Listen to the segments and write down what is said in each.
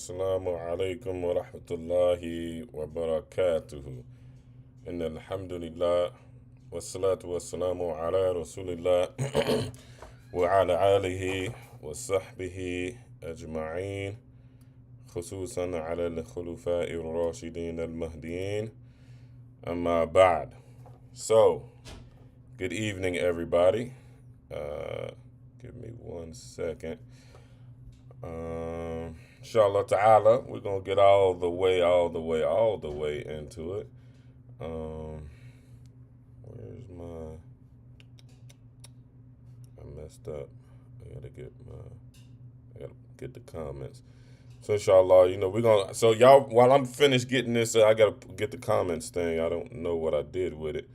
Assalamu alaikum wa rahmatullahi wa barakatuhu. Inna alhamdulillah wa salatu wa salamu ala rasulillah wa ala alihi wa sahbihi ajma'in khususan ala al-khulufa'i ar-rashidin al-mahdiyin amma ba'd. So, good evening everybody. Give me 1 second. Inshallah ta'ala, we're going to get all the way into it. Where's my, I messed up. I gotta get the comments. So inshallah, we're going to, so y'all, while I'm finished getting this, I got to get the comments thing. I don't know what I did with it.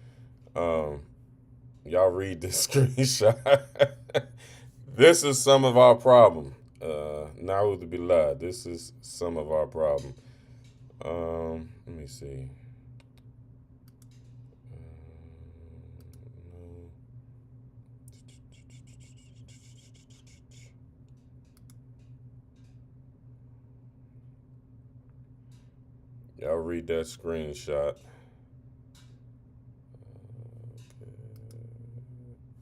Y'all read this screenshot. This is some of our problem. Na'udhu billah. This is some of our problem. Let me see. Y'all read that screenshot.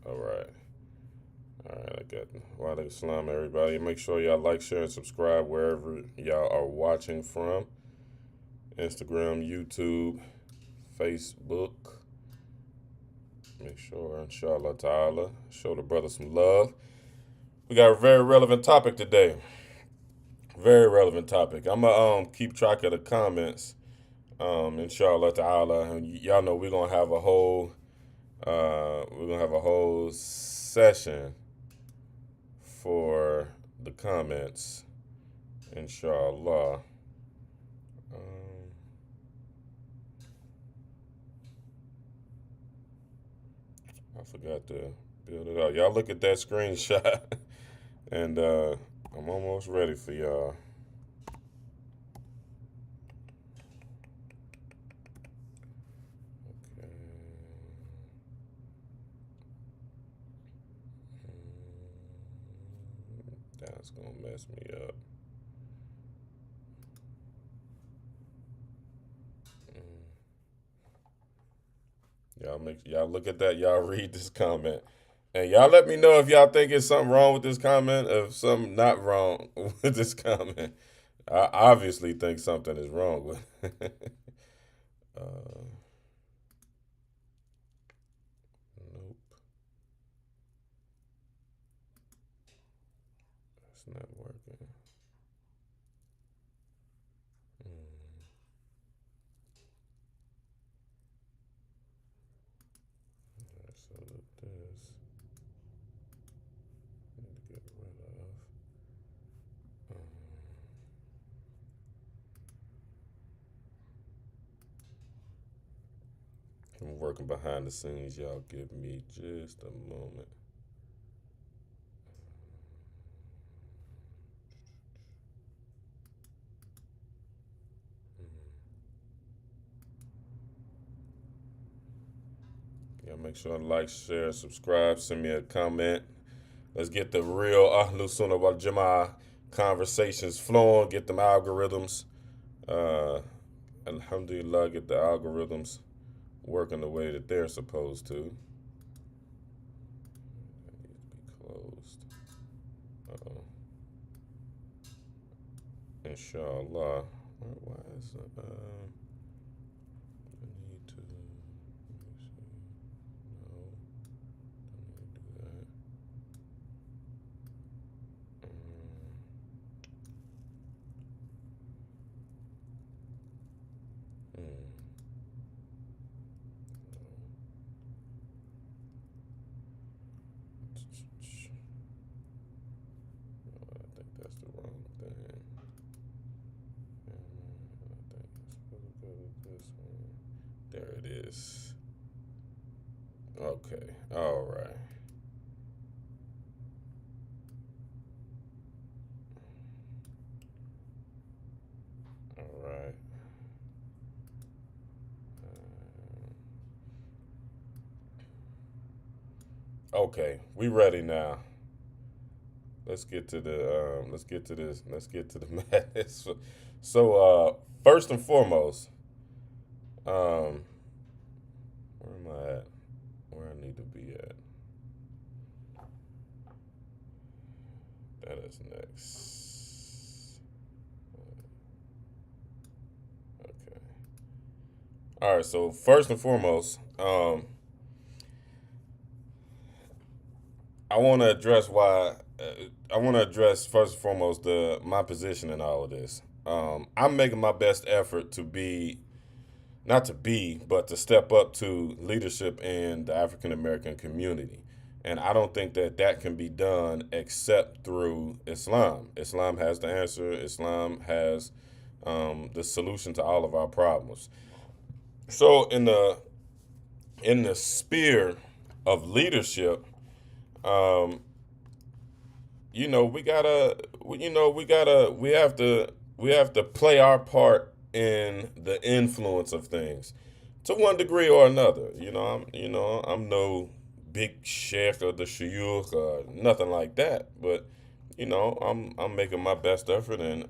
All right. I got wa alaikum salam, everybody. Make sure y'all like, share, and subscribe wherever y'all are watching from. Instagram, YouTube, Facebook. Make sure, inshallah ta'ala, show the brother some love. We got a very relevant topic today. Very relevant topic. I'm gonna keep track of the comments. Inshallah ta'ala. And y'all know we're gonna have a whole session for the comments, inshallah. I forgot to build it up. Y'all look at that screenshot, and I'm almost ready for y'all. Okay. That's gonna mess me up. Y'all look at that. Y'all read this comment, and y'all let me know if y'all think it's something wrong with this comment, or if something not wrong with this comment. I obviously think something is wrong with it. Nope, it's not working. So this need to get rid of. I'm working behind the scenes. Y'all give me just a moment. Y'all make sure to like, share, subscribe, send me a comment. Let's get the real Ahlu Sunnah wal Jama'ah conversations flowing. Get them algorithms. Alhamdulillah, get the algorithms working the way that they're supposed to. That needs to be closed. Uh-oh. Inshallah. Why is it? I need to. Let me see. No, don't need to do that. I think that's the wrong thing. I think it's supposed to go to this one. There it is. Okay. All right. All right. Okay, we ready now. Let's get to the madness. So first and foremost, um, where am I at? Where I need to be at? That is next. Okay. All right. So first and foremost, I want to address why. I want to address first and foremost the my position in all of this. I'm making my best effort to be not to be, but to step up to leadership in the African American community. And I don't think that that can be done except through Islam. Islam has the answer. Islam has the solution to all of our problems. So in the sphere of leadership, um, we have to play our part in the influence of things to one degree or another. I'm no big sheikh or the shuyukh or nothing like that, but I'm making my best effort, and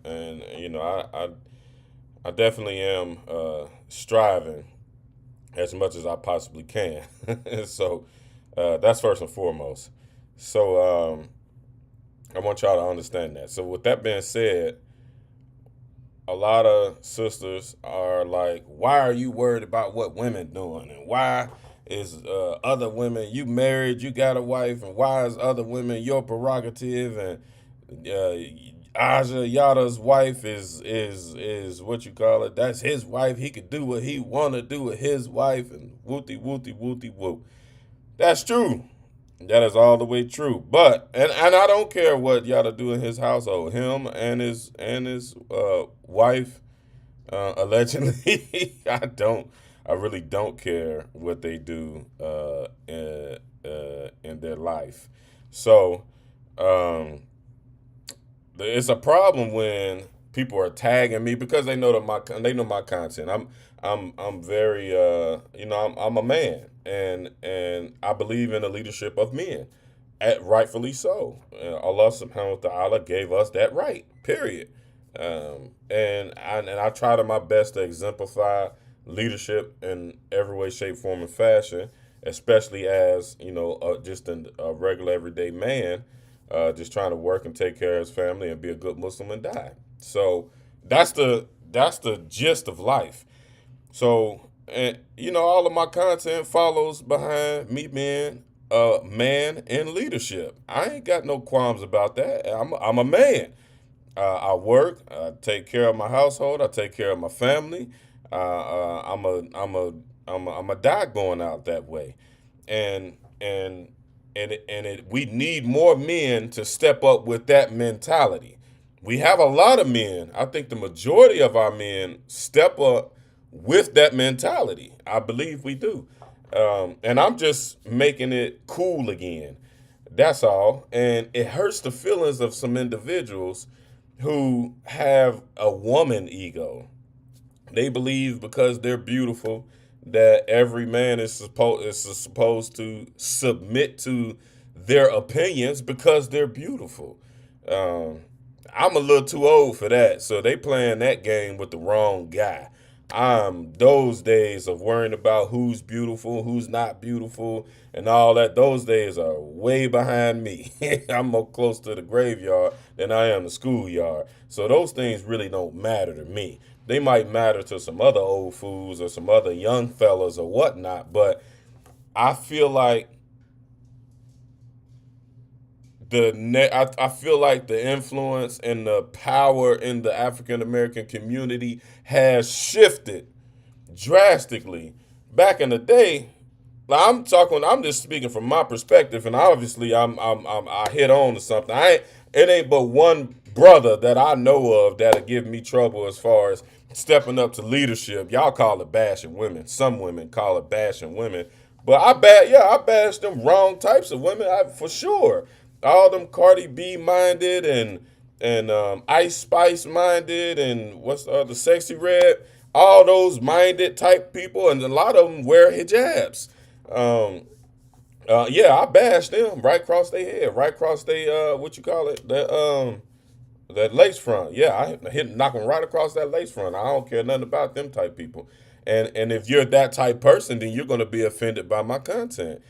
I definitely am striving as much as I possibly can. So that's first and foremost. So I want y'all to understand that. So with that being said, a lot of sisters are like, why are you worried about what women doing, and why is other women, you married, you got a wife, and why is other women your prerogative, and Aja Yada's wife is what you call it, that's his wife, he could do what he want to do with his wife, and wooty wooty wooty woo. That's true. That is all the way true. But and I don't care what y'all to do in his household. Him and his wife, allegedly. I really don't care what they do in their life. So um, it's a problem when people are tagging me because they know my content. I'm very I'm a man, and I believe in the leadership of men, rightfully so. Allah Subhanahu wa Taala gave us that right. Period. And I try to my best to exemplify leadership in every way, shape, form, and fashion, especially as just a regular everyday man, just trying to work and take care of his family and be a good Muslim and die. So that's the gist of life. So, and all of my content follows behind me being a man in leadership. I ain't got no qualms about that. I'm a man. I work. I take care of my household. I take care of my family. I'm a die going out that way, and and we need more men to step up with that mentality. We have a lot of men. I think the majority of our men step up with that mentality. I believe we do. And I'm just making it cool again. That's all. And it hurts the feelings of some individuals who have a woman ego. They believe because they're beautiful that every man is supposed to submit to their opinions because they're beautiful. Um, I'm a little too old for that, so they playing that game with the wrong guy. Those days of worrying about who's beautiful, who's not beautiful, and all that. Those days are way behind me. I'm more close to the graveyard than I am the schoolyard. So those things really don't matter to me. They might matter to some other old fools or some other young fellas or whatnot, but I feel like I feel like the influence and the power in the African American community has shifted drastically. Back in the day, like, I'm just speaking from my perspective, and obviously I hit on to something. It ain't but one brother that I know of that'll give me trouble as far as stepping up to leadership. Y'all call it bashing women. Some women call it bashing women. But I bash them wrong types of women, for sure. All them Cardi B minded and Ice Spice minded and what's the other, Sexy Red, all those minded type people, and a lot of them wear hijabs. Um, Yeah, I bashed them right across their head, right across they what you call it, that lace front. Yeah, I hit knock them right across that lace front. I don't care nothing about them type people. And if you're that type person, then you're gonna be offended by my content.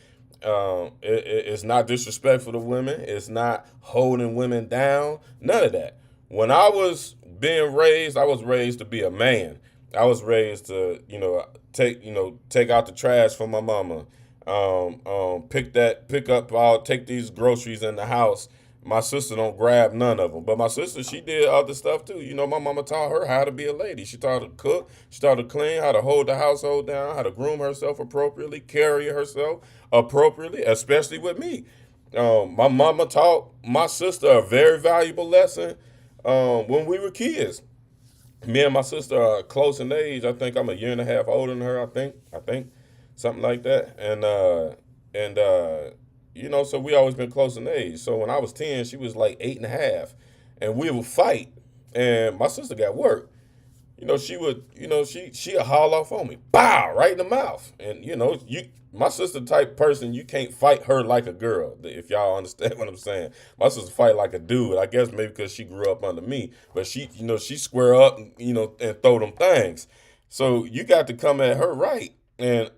It's not disrespectful to women. It's not holding women down. None of that. When I was being raised, I was raised to be a man. I was raised to, take out the trash for my mama. Pick up, I'll take these groceries in the house. My sister don't grab none of them, but my sister, she did other stuff too. My mama taught her how to be a lady. She taught her to cook, she taught her to clean, how to hold the household down, how to groom herself appropriately, carry herself appropriately, especially with me. My mama taught my sister a very valuable lesson when we were kids. Me and my sister are close in age. I think I'm a year and a half older than her. I think, something like that. And so we always been close in age. So when I was 10, she was like 8.5, and we would fight. And my sister got work. She would, she'd haul off on me, bow, right in the mouth. And my sister type person, you can't fight her like a girl. If y'all understand what I'm saying, my sister fight like a dude. I guess maybe because she grew up under me, but she square up, and throw them things. So you got to come at her right. And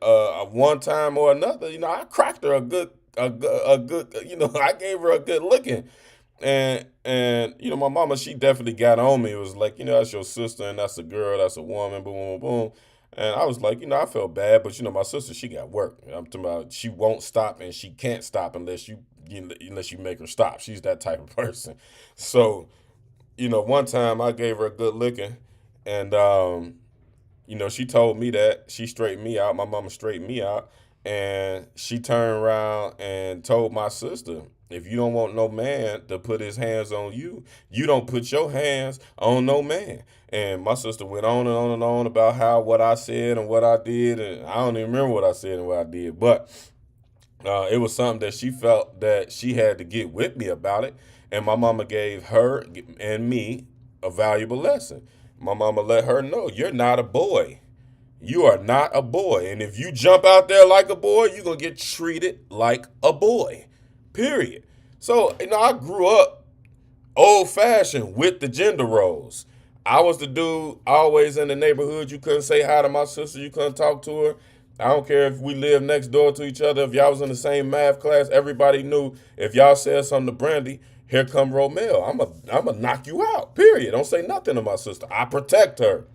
one time or another, I cracked her a good, I gave her a good licking. And my mama, she definitely got on me. It was like, that's your sister, and that's a girl, that's a woman, boom, boom, boom. And I was like, I felt bad, but my sister, she got work. I'm talking about, she won't stop, and she can't stop unless you make her stop. She's that type of person. So, one time I gave her a good licking, and she told me that she straightened me out. My mama straightened me out, and she turned around and told my sister, "If you don't want no man to put his hands on you, you don't put your hands on no man." And my sister went on and on and on about what I said and what I did, and I don't even remember what I said and what I did, but it was something that she felt that she had to get with me about it. And my mama gave her and me a valuable lesson. My mama let her know, you're not a boy. You are not a boy. And if you jump out there like a boy, you're going to get treated like a boy. Period. So, I grew up old fashioned with the gender roles. I was the dude always in the neighborhood. You couldn't say hi to my sister. You couldn't talk to her. I don't care if we lived next door to each other. If y'all was in the same math class, everybody knew if y'all said something to Brandy, here come Romeo. I'm a knock you out. Period. Don't say nothing to my sister. I protect her.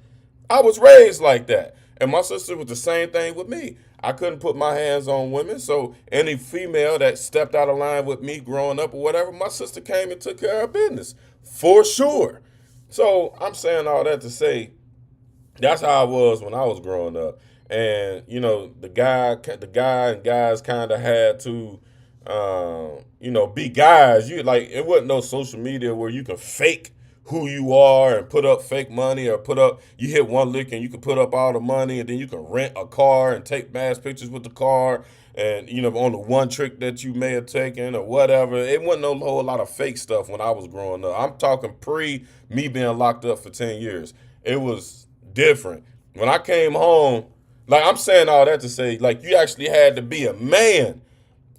I was raised like that. And my sister was the same thing with me. I couldn't put my hands on women. So any female that stepped out of line with me growing up or whatever, my sister came and took care of business. For sure. So I'm saying all that to say that's how I was when I was growing up. And the guy and guys kind of had to, be guys. You like it wasn't no social media where you can fake who you are and put up fake money or you hit one lick and you can put up all the money and then you can rent a car and take mass pictures with the car and on the one trick that you may have taken or whatever. It wasn't no whole lot of fake stuff when I was growing up. I'm talking pre me being locked up for 10 years. It was different. When I came home, like I'm saying all that to say, like you actually had to be a man,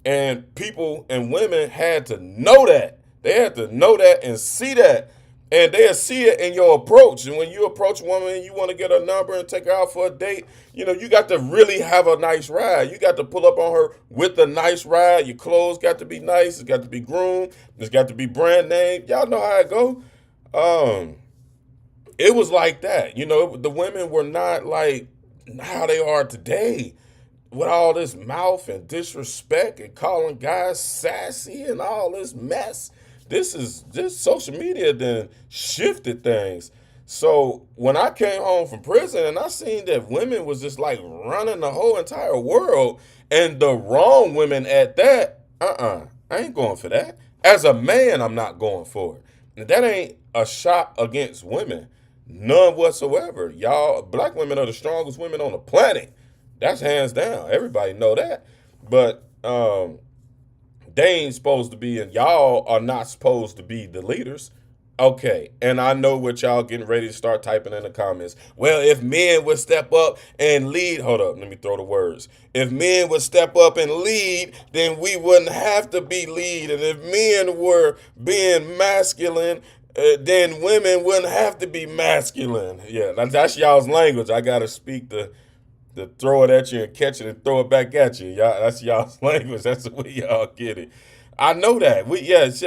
and people and women had to know that. They had to know that and see that. And they'll see it in your approach. And when you approach a woman and you want to get her number and take her out for a date, you got to really have a nice ride. You got to pull up on her with a nice ride. Your clothes got to be nice. It's got to be groomed. It's got to be brand name. Y'all know how it go. Um, it was like that. The women were not like how they are today with all this mouth and disrespect and calling guys sassy and all this mess. This social media then shifted things. So when I came home from prison and I seen that women was just like running the whole entire world and the wrong women at that, I ain't going for that. As a man, I'm not going for it. And that ain't a shot against women. None whatsoever. Y'all, black women are the strongest women on the planet. That's hands down. Everybody know that. But they ain't supposed to be, and y'all are not supposed to be the leaders. Okay, and I know what y'all getting ready to start typing in the comments. Well, if men would step up and lead, hold up, let me throw the words. If men would step up and lead, then we wouldn't have to be lead. And if men were being masculine, then women wouldn't have to be masculine. Yeah, that's y'all's language. I gotta speak the throw it at you and catch it and throw it back at you. Y'all, that's y'all's language. That's the way y'all get it. I know that. Yes,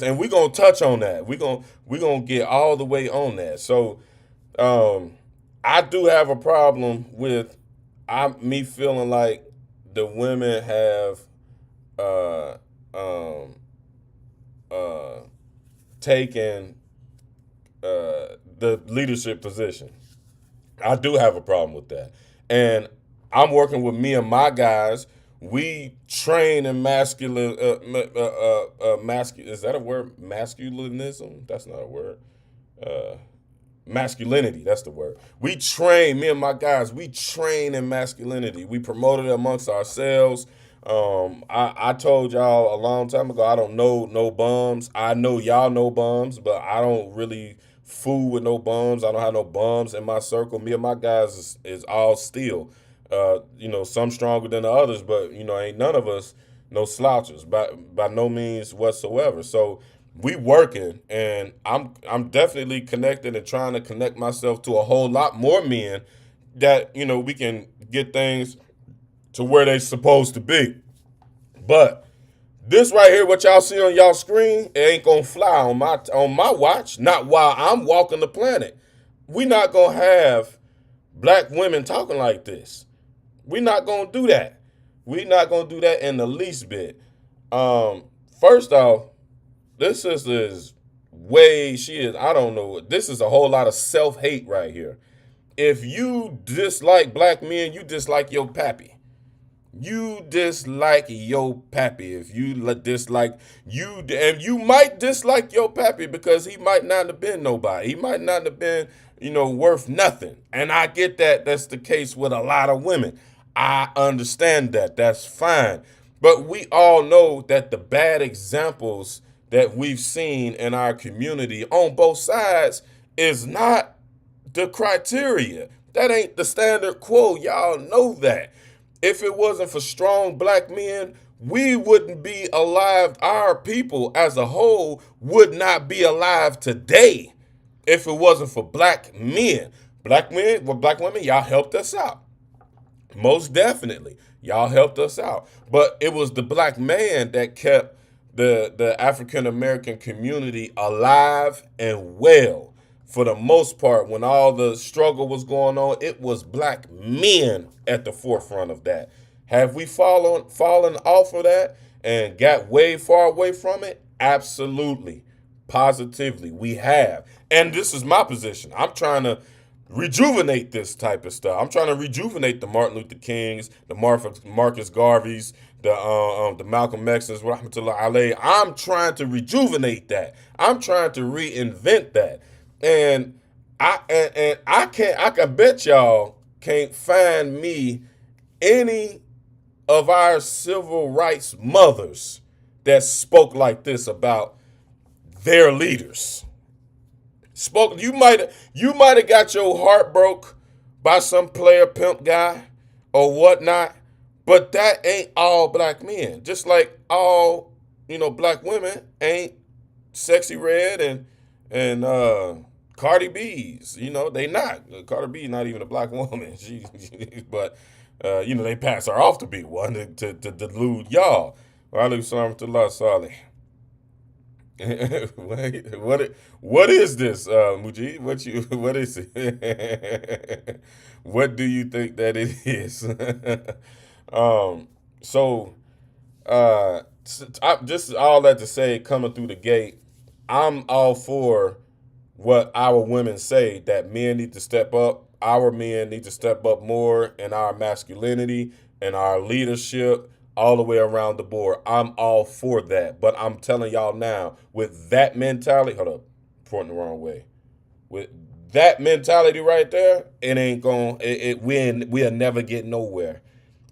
and we're gonna touch on that. We're gonna get all the way on that. So um I do have a problem with me feeling like the women have uh um uh taken the leadership position. I do have a problem with that. And I'm working with me and my guys. We train in masculine, is that a word? Masculinism? That's not a word. Uh, Masculinity, that's the word. We train, me and my guys, we train in masculinity. We promote it amongst ourselves. I told y'all a long time ago, I don't know no bums. I know y'all know bums, but I don't really fool with no bums. I don't have no bums in my circle. Me and my guys is all steel. Some stronger than the others, but ain't none of us no slouches by no means whatsoever. So we working, and I'm definitely connected and trying to connect myself to a whole lot more men that we can get things to where they supposed to be. But this right here, what y'all see on y'all screen, it ain't gonna fly on my watch. Not while I'm walking the planet. We not gonna have black women talking like this. We not gonna do that. We not gonna do that in the least bit. Um, First off, this sister is way she is. I don't know. This is a whole lot of self hate right here. If you dislike black men, you dislike your pappy. You dislike your pappy. If you dislike you, and you might dislike your pappy because he might not have been nobody. He might not have been, worth nothing. And I get that. That's the case with a lot of women. I understand that. That's fine. But we all know that the bad examples that we've seen in our community on both sides is not the criteria. That ain't the standard quo. Y'all know that. If it wasn't for strong black men, we wouldn't be alive. Our people as a whole would not be alive today if it wasn't for black men. Black men, well, black women, y'all helped us out. Most definitely. Y'all helped us out. But it was the black man that kept the African American community alive and well. For the most part, when all the struggle was going on, it was black men at the forefront of that. Have we fallen off of that and got way far away from it? Absolutely. Positively, we have. And this is my position. I'm trying to rejuvenate this type of stuff. I'm trying to rejuvenate the Martin Luther Kings, the Marcus Garveys, the Malcolm X's, Rahmatullah alayhi. I'm trying to rejuvenate that. I'm trying to reinvent that. And I can bet y'all can't find me any of our civil rights mothers that spoke like this about their leaders. Spoke you might have got your heart broke by some player pimp guy or whatnot, but that ain't all black men. Just like all black women ain't sexy red and Cardi B's. They not. Cardi B not even a black woman. But they pass her off to be one to delude y'all. Wa alaikum salam to Allah Salih. Wait, what is this, Mujib? What is it? What do you think that it is? um, so just all that to say, coming through the gate, I'm all for what our women say that men need to step up. Our men need to step up more in our masculinity and our leadership all the way around the board. I'm all for that. But I'm telling y'all now, with that mentality, hold up, pointing the wrong way. With that mentality right there, it ain't going. We'll never get nowhere.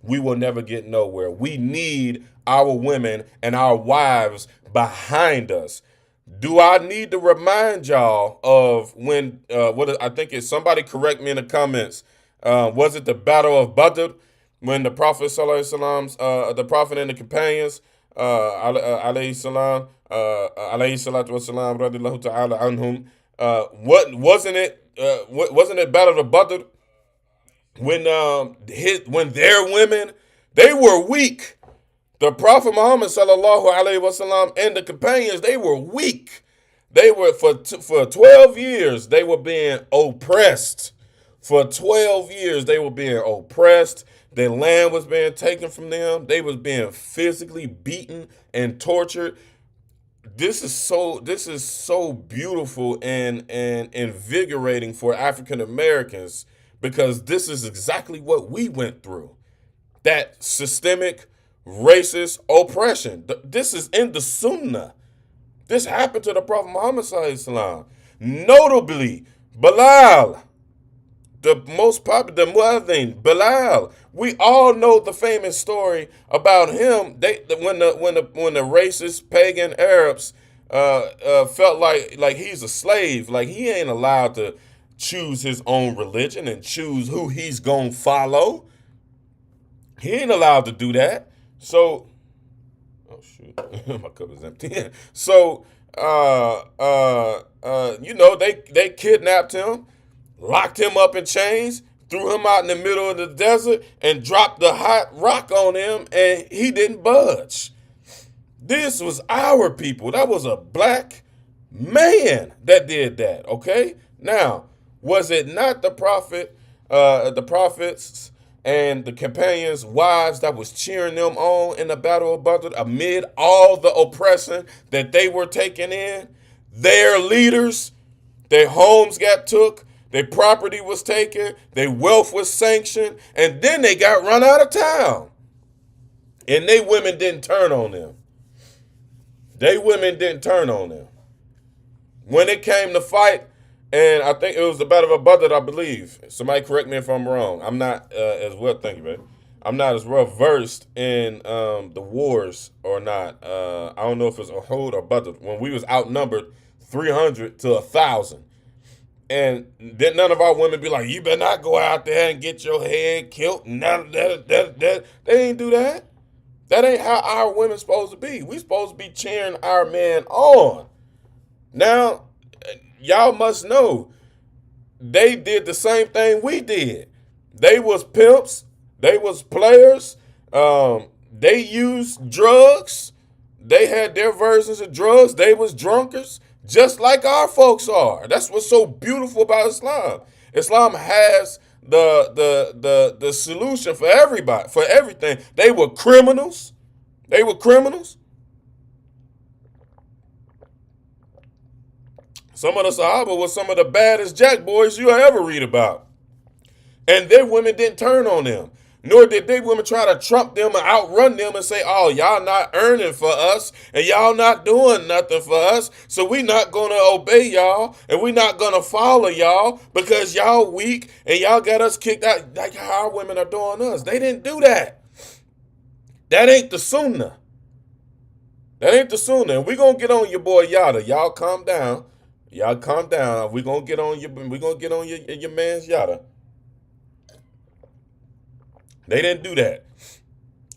We will never get nowhere. We need our women and our wives behind us. Do I need to remind y'all of when what I think is, somebody correct me in the comments? Was it the Battle of Badr when the Prophet Sallallahu Alaihi Wasallam's the Prophet and the companions alayhi salam alayhi salatu wasalam radiallahu ta'ala anhum, what wasn't it wasn't it Battle of Badr when when their women, they were weak. The Prophet Muhammad sallallahu alaihi wasallam and the companions, they were weak. They were for 12 years they were being oppressed. For 12 years they were being oppressed. Their land was being taken from them. They was being physically beaten and tortured. This is so beautiful and invigorating for African Americans, because this is exactly what we went through. That systemic racist oppression. This is in the Sunnah. This happened to the Prophet Muhammad sallallahu alaihi wasallam. Notably, Bilal, the most popular, the Muadhin, Bilal. We all know the famous story about him. When the racist pagan Arabs felt like he's a slave, like he ain't allowed to choose his own religion and choose who he's gonna follow. He ain't allowed to do that. So, oh shoot, my cup is empty. So, they kidnapped him, locked him up in chains, threw him out in the middle of the desert, and dropped the hot rock on him, and he didn't budge. This was our people. That was a black man that did that. Okay, now was it not the prophets and the companions' wives that was cheering them on in the Battle of Badr amid all the oppression that they were taking in? Their leaders, their homes got took, their property was taken, their wealth was sanctioned, and then they got run out of town. And they women didn't turn on them. They women didn't turn on them. When it came to fight, and I think it was the Battle of Badr, I believe. Somebody correct me if I'm wrong. I'm not as well. Thank you, man. I'm not as well versed in the wars or not. I don't know if it's Uhud or Badr. When we was outnumbered 300 to 1,000, and then none of our women be like, "You better not go out there and get your head killed." None of that. They ain't do that. That ain't how our women supposed to be. We supposed to be cheering our men on. Now, y'all must know they did the same thing we did. They was pimps. They was players. They used drugs. They had their versions of drugs. They was drunkards, just like our folks are. That's what's so beautiful about Islam. Islam has the solution for everybody, for everything. They were criminals. They were criminals. Some of the Sahaba were some of the baddest jack boys you'll ever read about. And their women didn't turn on them. Nor did they women try to trump them and outrun them and say, "Oh, y'all not earning for us and y'all not doing nothing for us, so we not going to obey y'all and we not going to follow y'all because y'all weak and y'all got us kicked out," like how our women are doing us. They didn't do that. That ain't the Sunnah. That ain't the Sunnah. And we going to get on your boy Yada. Y'all calm down. Y'all calm down. We gonna get on your man's Yada. They didn't do that.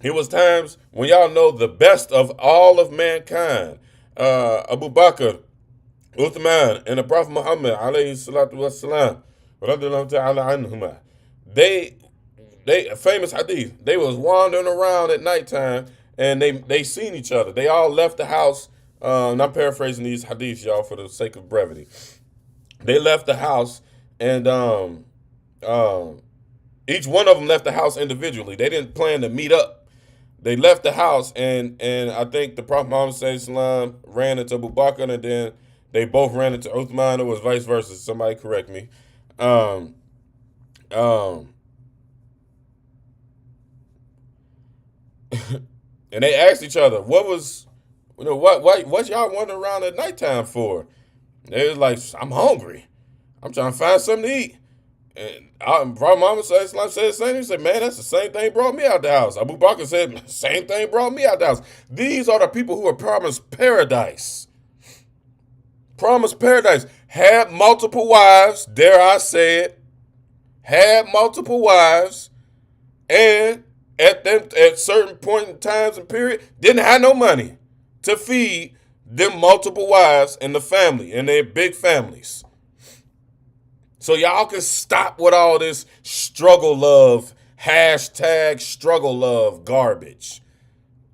It was times when y'all know the best of all of mankind, Abu Bakr, Uthman, and the Prophet Muhammad alayhi salatu wasalam, radiallahu ta'ala anhumah. They famous hadith. They was wandering around at nighttime and they seen each other. They all left the house. And I'm paraphrasing these hadiths, y'all, for the sake of brevity. They left the house, and each one of them left the house individually. They didn't plan to meet up. They left the house, and I think the Prophet Muhammad sallallahu ran into Abu Bakr, and then they both ran into Uthman. It was vice versa. Somebody correct me. Um, and they asked each other, what y'all wandering around at nighttime for? They was like, "I'm hungry. I'm trying to find something to eat." And Prophet Muhammad said the same. He said, "Man, that's the same thing brought me out the house." Abu Bakr said, "Same thing brought me out the house." These are the people who are promised paradise. Promised paradise. Had multiple wives, dare I say it. Had multiple wives, and at certain point in times and period, didn't have no money to feed them multiple wives and the family and their big families. So y'all can stop with all this struggle love, hashtag struggle love garbage.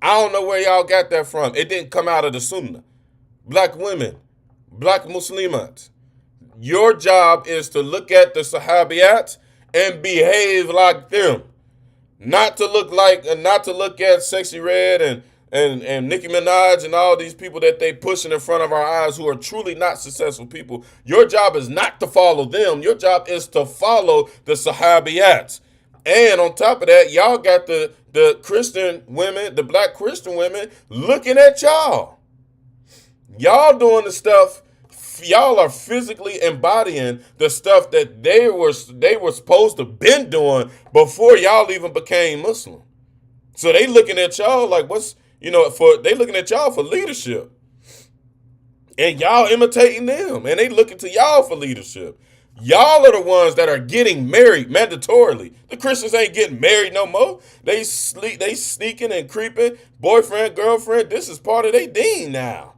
I don't know where y'all got that from. It didn't come out of the Sunnah. Black women, black Muslimat, your job is to look at the Sahabiyat and behave like them. Not to look at Sexy Red and Nicki Minaj and all these people that they pushing in front of our eyes who are truly not successful people. Your job is not to follow them. Your job is to follow the Sahabiyat. And on top of that, y'all got the Christian women, the black Christian women looking at y'all. Y'all doing the stuff. Y'all are physically embodying the stuff that they were supposed to been doing before y'all even became Muslim. So they looking at y'all like they looking at y'all for leadership. And y'all imitating them. And they looking to y'all for leadership. Y'all are the ones that are getting married mandatorily. The Christians ain't getting married no more. They sneaking and creeping, boyfriend, girlfriend. This is part of their deen now.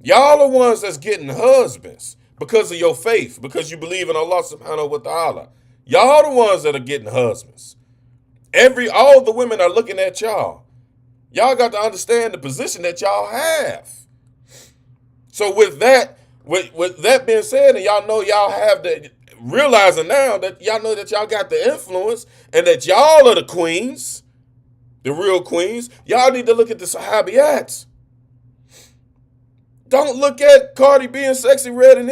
Y'all are the ones that's getting husbands because of your faith, because you believe in Allah subhanahu wa ta'ala. Y'all the ones that are getting husbands. All the women are looking at y'all. Y'all got to understand the position that y'all have. So with that being said, and y'all know y'all have realizing now that y'all know that y'all got the influence and that y'all are the queens, the real queens, y'all need to look at the Sahabiyats. Don't look at Cardi B and Sexy Red and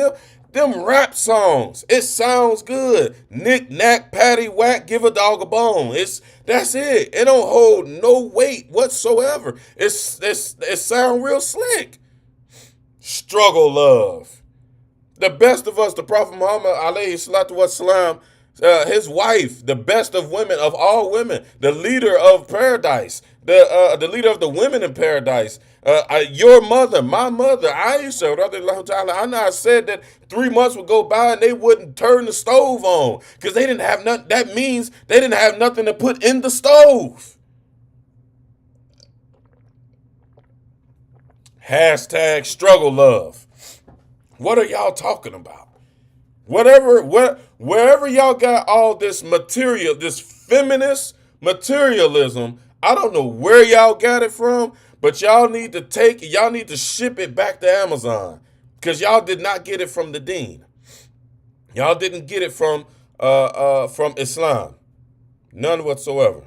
them rap songs. It sounds good. Knick, knack, patty, whack, give a dog a bone. That's it. It don't hold no weight whatsoever. It sound real slick. Struggle love. The best of us, the Prophet Muhammad alayhi salatu wasalam, his wife, the best of women, of all women, the leader of paradise, the leader of the women in paradise, your mother, my mother, Aisha, I know I said that 3 months would go by and they wouldn't turn the stove on because they didn't have nothing. That means they didn't have nothing to put in the stove. Hashtag struggle love. What are y'all talking about? Wherever y'all got all this material, this feminist materialism, I don't know where y'all got it from, but y'all need to ship it back to Amazon because y'all did not get it from the Deen. Y'all didn't get it from Islam, none whatsoever.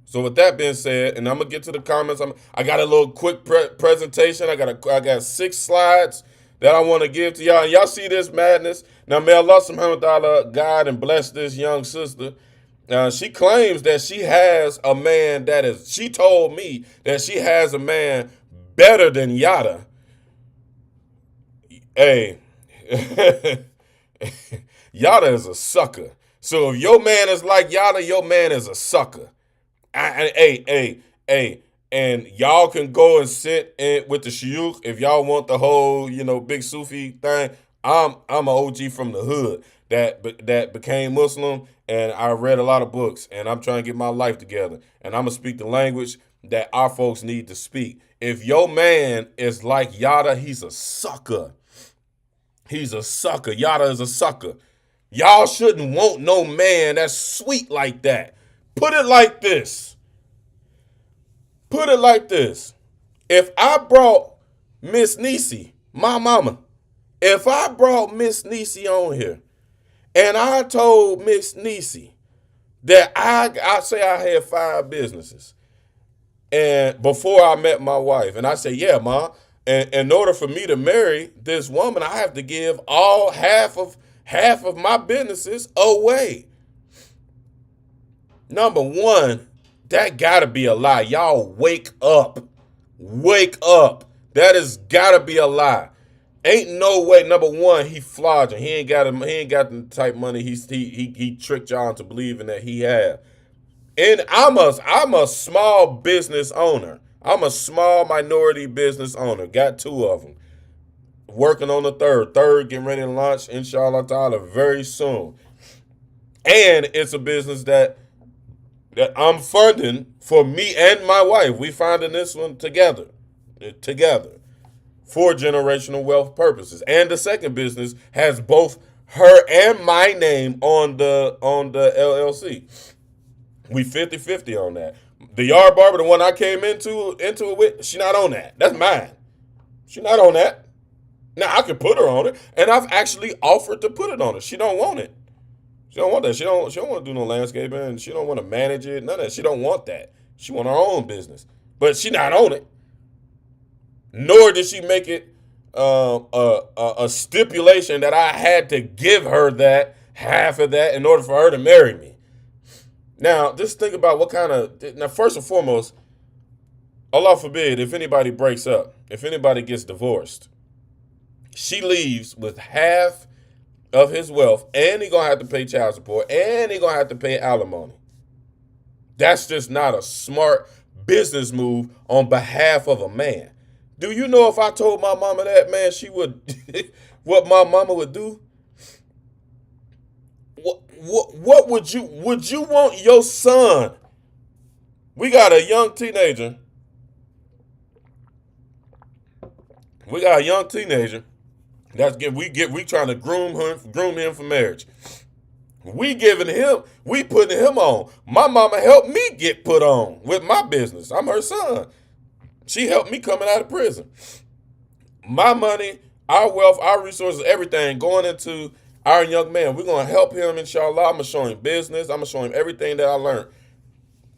So with that being said, and I'm gonna get to the comments. I got a little quick presentation. I got 6 slides that I want to give to y'all. And y'all see this madness. Now, may Allah subhanahu wa ta'ala guide and bless this young sister. She claims that she has a man she told me that she has a man better than Yada. Hey, Yada is a sucker. So if your man is like Yada, your man is a sucker. And y'all can go and sit with the shuyukh if y'all want the whole, big Sufi thing. I'm an OG from the hood that became Muslim, and I read a lot of books, and I'm trying to get my life together, and I'm gonna speak the language that our folks need to speak. If your man is like Yada, he's a sucker. He's a sucker. Yada is a sucker. Y'all shouldn't want no man that's sweet like that. Put it like this. If I brought Miss Niecy, my mama, if I brought Miss Niecy on here and I told Miss Niecy that I say I had 5 businesses and before I met my wife, and I say, yeah, ma, and in order for me to marry this woman, I have to give half of my businesses away. Number one, that gotta be a lie. Y'all wake up. Wake up. That has gotta be a lie. Ain't no way. Number one, he flogging. He ain't got the type money he tricked y'all into believing that he had. And I'm a small business owner. I'm a small minority business owner. Got two of them. Working on the third. Third getting ready to launch, inshallah ta'ala, very soon. And it's a business that I'm funding for me and my wife. We funding this one together. Together. For generational wealth purposes. And the second business has both her and my name on the LLC. We 50-50 on that. The yard barber, the one I came into it with, she not on that. That's mine. She not on that. Now I could put her on it, and I've actually offered to put it on her. She don't want it. She don't want that. She don't want to do no landscaping, and she don't want to manage it. None of that. She don't want that. She want her own business, but she not on it. Nor did she make it a stipulation that I had to give her that half of that in order for her to marry me. Now, just think about what kind of. Now, first and foremost, Allah forbid, if anybody breaks up, if anybody gets divorced, she leaves with half of his wealth, and he gonna have to pay child support, and he gonna have to pay alimony. That's just not a smart business move on behalf of a man. Do you know if I told my mama that, man, she would, what my mama would do? What would you want your son? We got a young teenager. We trying to groom him for marriage. We putting him on. My mama helped me get put on with my business. I'm her son. She helped me coming out of prison. My money, our wealth, our resources, everything going into our young man. We're going to help him, inshallah. I'm going to show him business. I'm going to show him everything that I learned.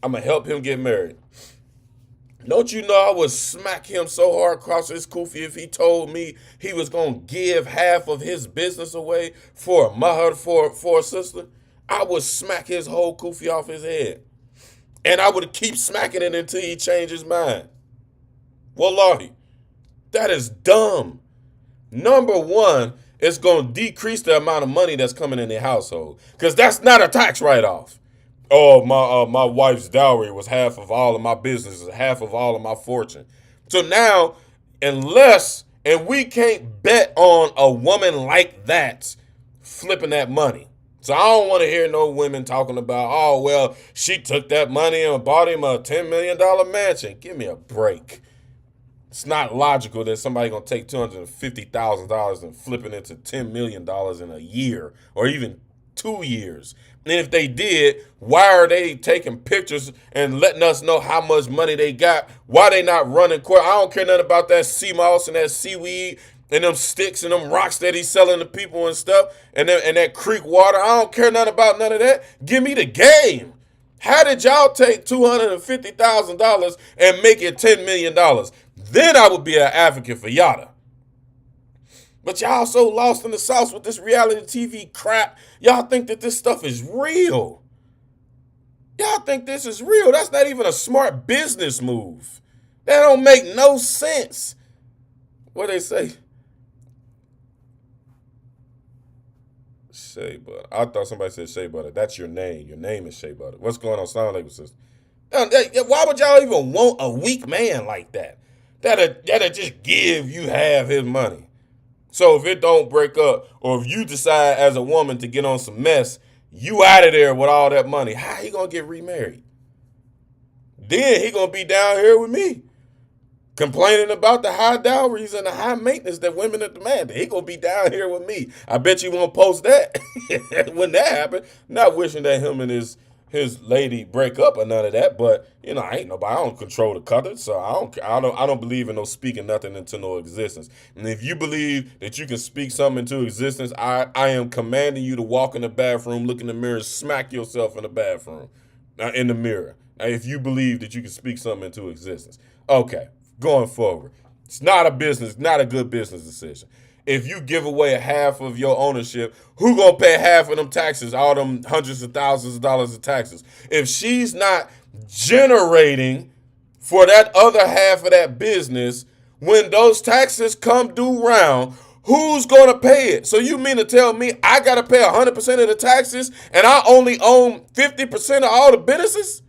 I'm going to help him get married. Don't you know I would smack him so hard across his kufi if he told me he was going to give half of his business away for a mahar, for a sister? I would smack his whole kufi off his head. And I would keep smacking it until he changed his mind. Wallahi, that is dumb. Number one, it's going to decrease the amount of money that's coming in their household because that's not a tax write-off. Oh, my wife's dowry was half of all of my business, half of all of my fortune. So now, and we can't bet on a woman like that flipping that money. So I don't want to hear no women talking about, oh, well, she took that money and bought him a $10 million mansion. Give me a break. It's not logical that somebody going to take $250,000 and flip it into $10 million in a year or even 2 years. And if they did, why are they taking pictures and letting us know how much money they got? Why they not running court? I don't care nothing about that sea moss and that seaweed and them sticks and them rocks that he's selling to people and stuff and that creek water. I don't care nothing about none of that. Give me the game. How did y'all take $250,000 and make it $10 million? Then I would be an advocate for Yada. But y'all so lost in the sauce with this reality TV crap. Y'all think that this stuff is real. Y'all think this is real. That's not even a smart business move. That don't make no sense. What they say? Shea Butter. I thought somebody said Shea Butter. That's your name. Your name is Shea Butter. What's going on? Sound like sister. Why would y'all even want a weak man like that? That'll just give you half his money. So if it don't break up, or if you decide as a woman to get on some mess, you out of there with all that money. How he gonna get remarried? Then he gonna be down here with me, complaining about the high dowries and the high maintenance that women are demanding. He gonna be down here with me. I bet you won't post that when that happens. Not wishing that him and his lady break up or none of that, but I ain't nobody. I don't control the color, so I don't believe in no speaking nothing into no existence. And if you believe that you can speak something into existence, I am commanding you to walk in the bathroom, look in the mirror, smack yourself in the bathroom, in the mirror. Now, if you believe that you can speak something into existence, okay. Going forward, it's not a good business decision. If you give away half of your ownership, who gonna pay half of them taxes, all them hundreds of thousands of dollars of taxes? If she's not generating for that other half of that business, when those taxes come due round, who's gonna pay it? So you mean to tell me I gotta pay 100% of the taxes and I only own 50% of all the businesses?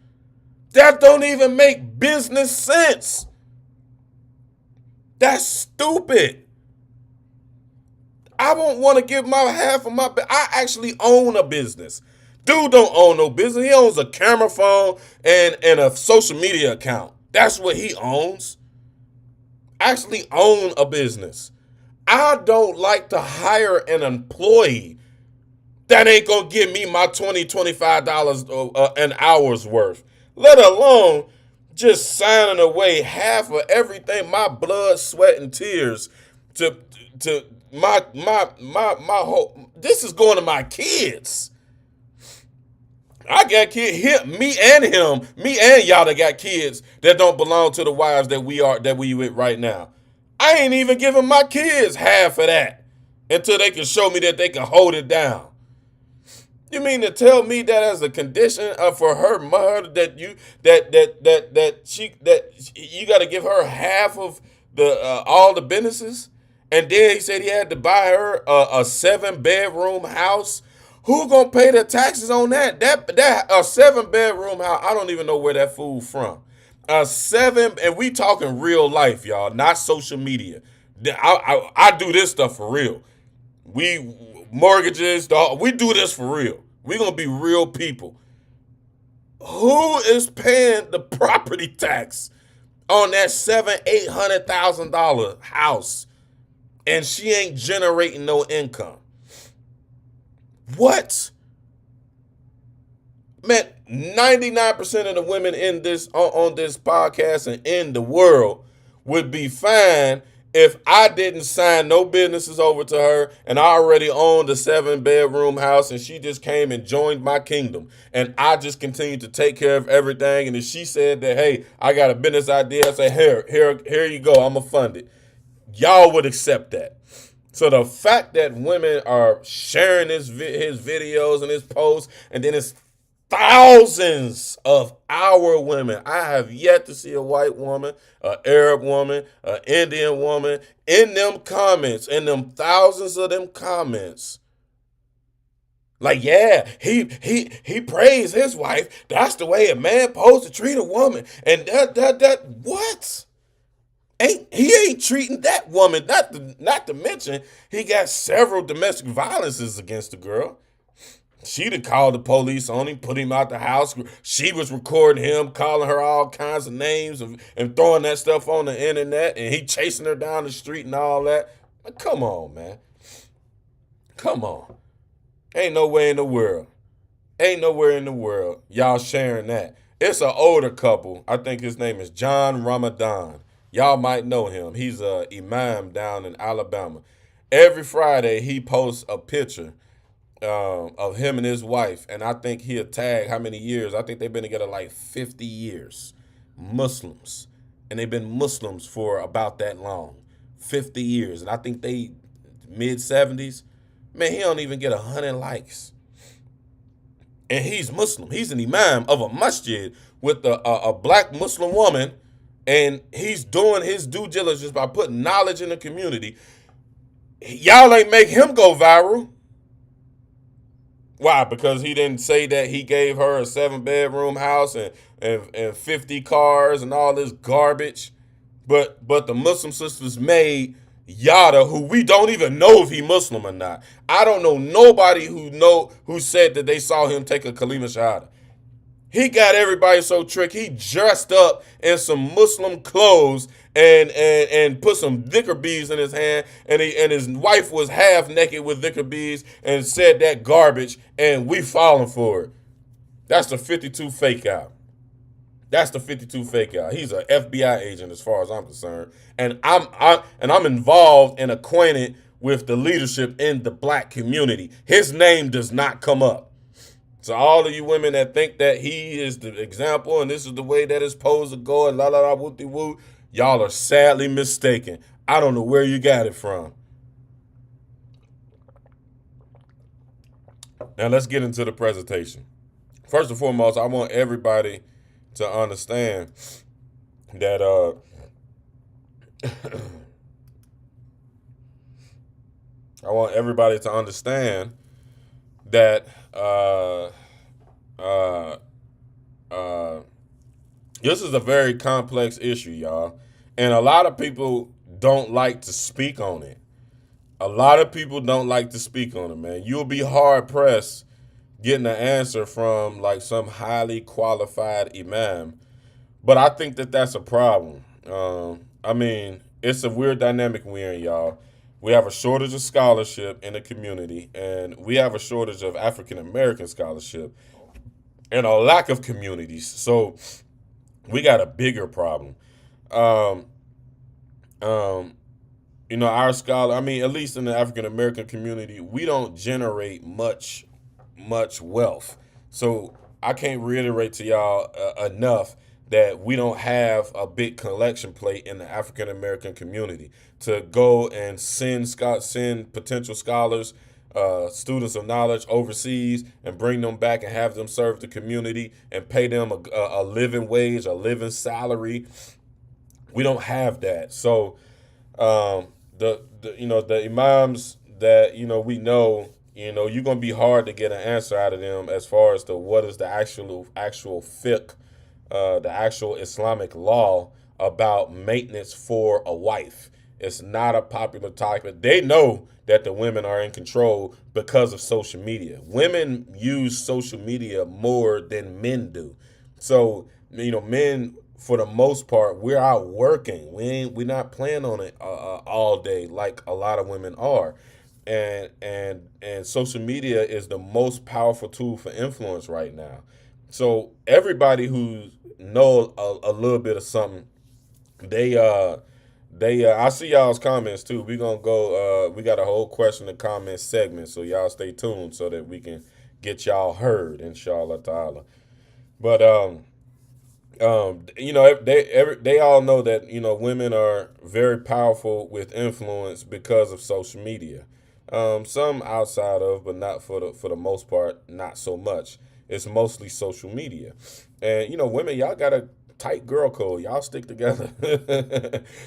That don't even make business sense. That's stupid. I won't want to give my half of my. I actually own a business. Dude don't own no business. He owns a camera phone and a social media account. That's what he owns. Actually own a business. I don't like to hire an employee that ain't gonna give me my $25 an hour's worth, let alone just signing away half of everything, my blood, sweat, and tears to to my whole. This is going to my kids. I got kids, me and y'all that got kids that don't belong to the wives that we with right now. I ain't even giving my kids half of that until they can show me that they can hold it down. You mean to tell me that as a condition for her mother that you got to give her half of the all the businesses, and then he said he had to buy her a 7-bedroom house. Who gonna pay the taxes on that? That a 7-bedroom house. I don't even know where that fool from. A seven, and we talking real life, y'all, not social media. I do this stuff for real. We mortgages, we do this for real. We gonna be real people. Who is paying the property tax on that $700,000-800,000 house, and she ain't generating no income? What? Man, 99% of the women in this on this podcast and in the world would be fine if I didn't sign no businesses over to her and I already owned a 7-bedroom house and she just came and joined my kingdom and I just continued to take care of everything. And if she said that, hey, I got a business idea, I say, here you go, I'm gonna fund it. Y'all would accept that. So the fact that women are sharing his videos and his posts, and then it's thousands of our women. I have yet to see a white woman, an Arab woman, an Indian woman in them comments, in them thousands of them comments. Like, yeah, he praised his wife. That's the way a man supposed to treat a woman. And that what? He ain't treating that woman. Not to mention he got several domestic violences against the girl. She'd have called the police on him, put him out the house. She was recording him, calling her all kinds of names and throwing that stuff on the internet, and he chasing her down the street and all that. Like, come on, man. Come on. Ain't no way in the world. Ain't nowhere in the world y'all sharing that. It's an older couple. I think his name is John Ramadan. Y'all might know him. He's a imam down in Alabama. Every Friday, he posts a picture of him and his wife, and I think he'll tag how many years. I think they've been together like 50 years. Muslims. And they've been Muslims for about that long. 50 years. And I think they mid-70s. Man, he don't even get 100 likes. And he's Muslim. He's an imam of a masjid with a black Muslim woman, and he's doing his due diligence by putting knowledge in the community. Y'all ain't make him go viral. Why? Because he didn't say that he gave her a 7-bedroom house and 50 cars and all this garbage. But the Muslim sisters made Yada, who we don't even know if he Muslim or not. I don't know nobody who said that they saw him take a Kalima Shahada. He got everybody so tricked. He dressed up in some Muslim clothes and put some dhikr beads in his hand, and his wife was half naked with dhikr beads and said that garbage, and we falling for it. That's the 52 fake out. That's the 52 fake out. He's an FBI agent as far as I'm concerned, and I'm involved and acquainted with the leadership in the black community. His name does not come up. So all of you women that think that he is the example and this is the way that it's supposed to go and la la la whoop de woo, y'all are sadly mistaken. I don't know where you got it from. Now let's get into the presentation. First and foremost, I want everybody to understand that I want everybody to understand that This is a very complex issue, y'all. And a lot of people don't like to speak on it. A lot of people don't like to speak on it, man. You'll be hard pressed getting an answer from like some highly qualified imam. But I think that that's a problem. I mean, it's a weird dynamic we're in, y'all. We have a shortage of scholarship in the community, and we have a shortage of African American scholarship and a lack of communities. So we got a bigger problem. Um, um, our scholar, I mean, at least in the African American community, we don't generate much wealth. So I can't reiterate to y'all enough that we don't have a big collection plate in the African American community to go and send potential scholars, students of knowledge overseas, and bring them back and have them serve the community and pay them a living wage, a living salary. We don't have that. So the imams that we know, you're gonna be hard to get an answer out of them as far as to what is the actual fiqh, the actual Islamic law about maintenance for a wife. It's not a popular topic. They know that the women are in control because of social media. Women use social media more than men do. So, men for the most part, we're out working. We're not playing on it all day like a lot of women are. And social media is the most powerful tool for influence right now. So everybody who knows a little bit of something, they I see y'all's comments too. We gonna go. We got a whole question and comment segment, so y'all stay tuned so that we can get y'all heard, inshallah ta'ala. But they all know that women are very powerful with influence because of social media. Some outside of, but not for the most part, not so much. It's mostly social media, and women, y'all got a tight girl code. Y'all stick together.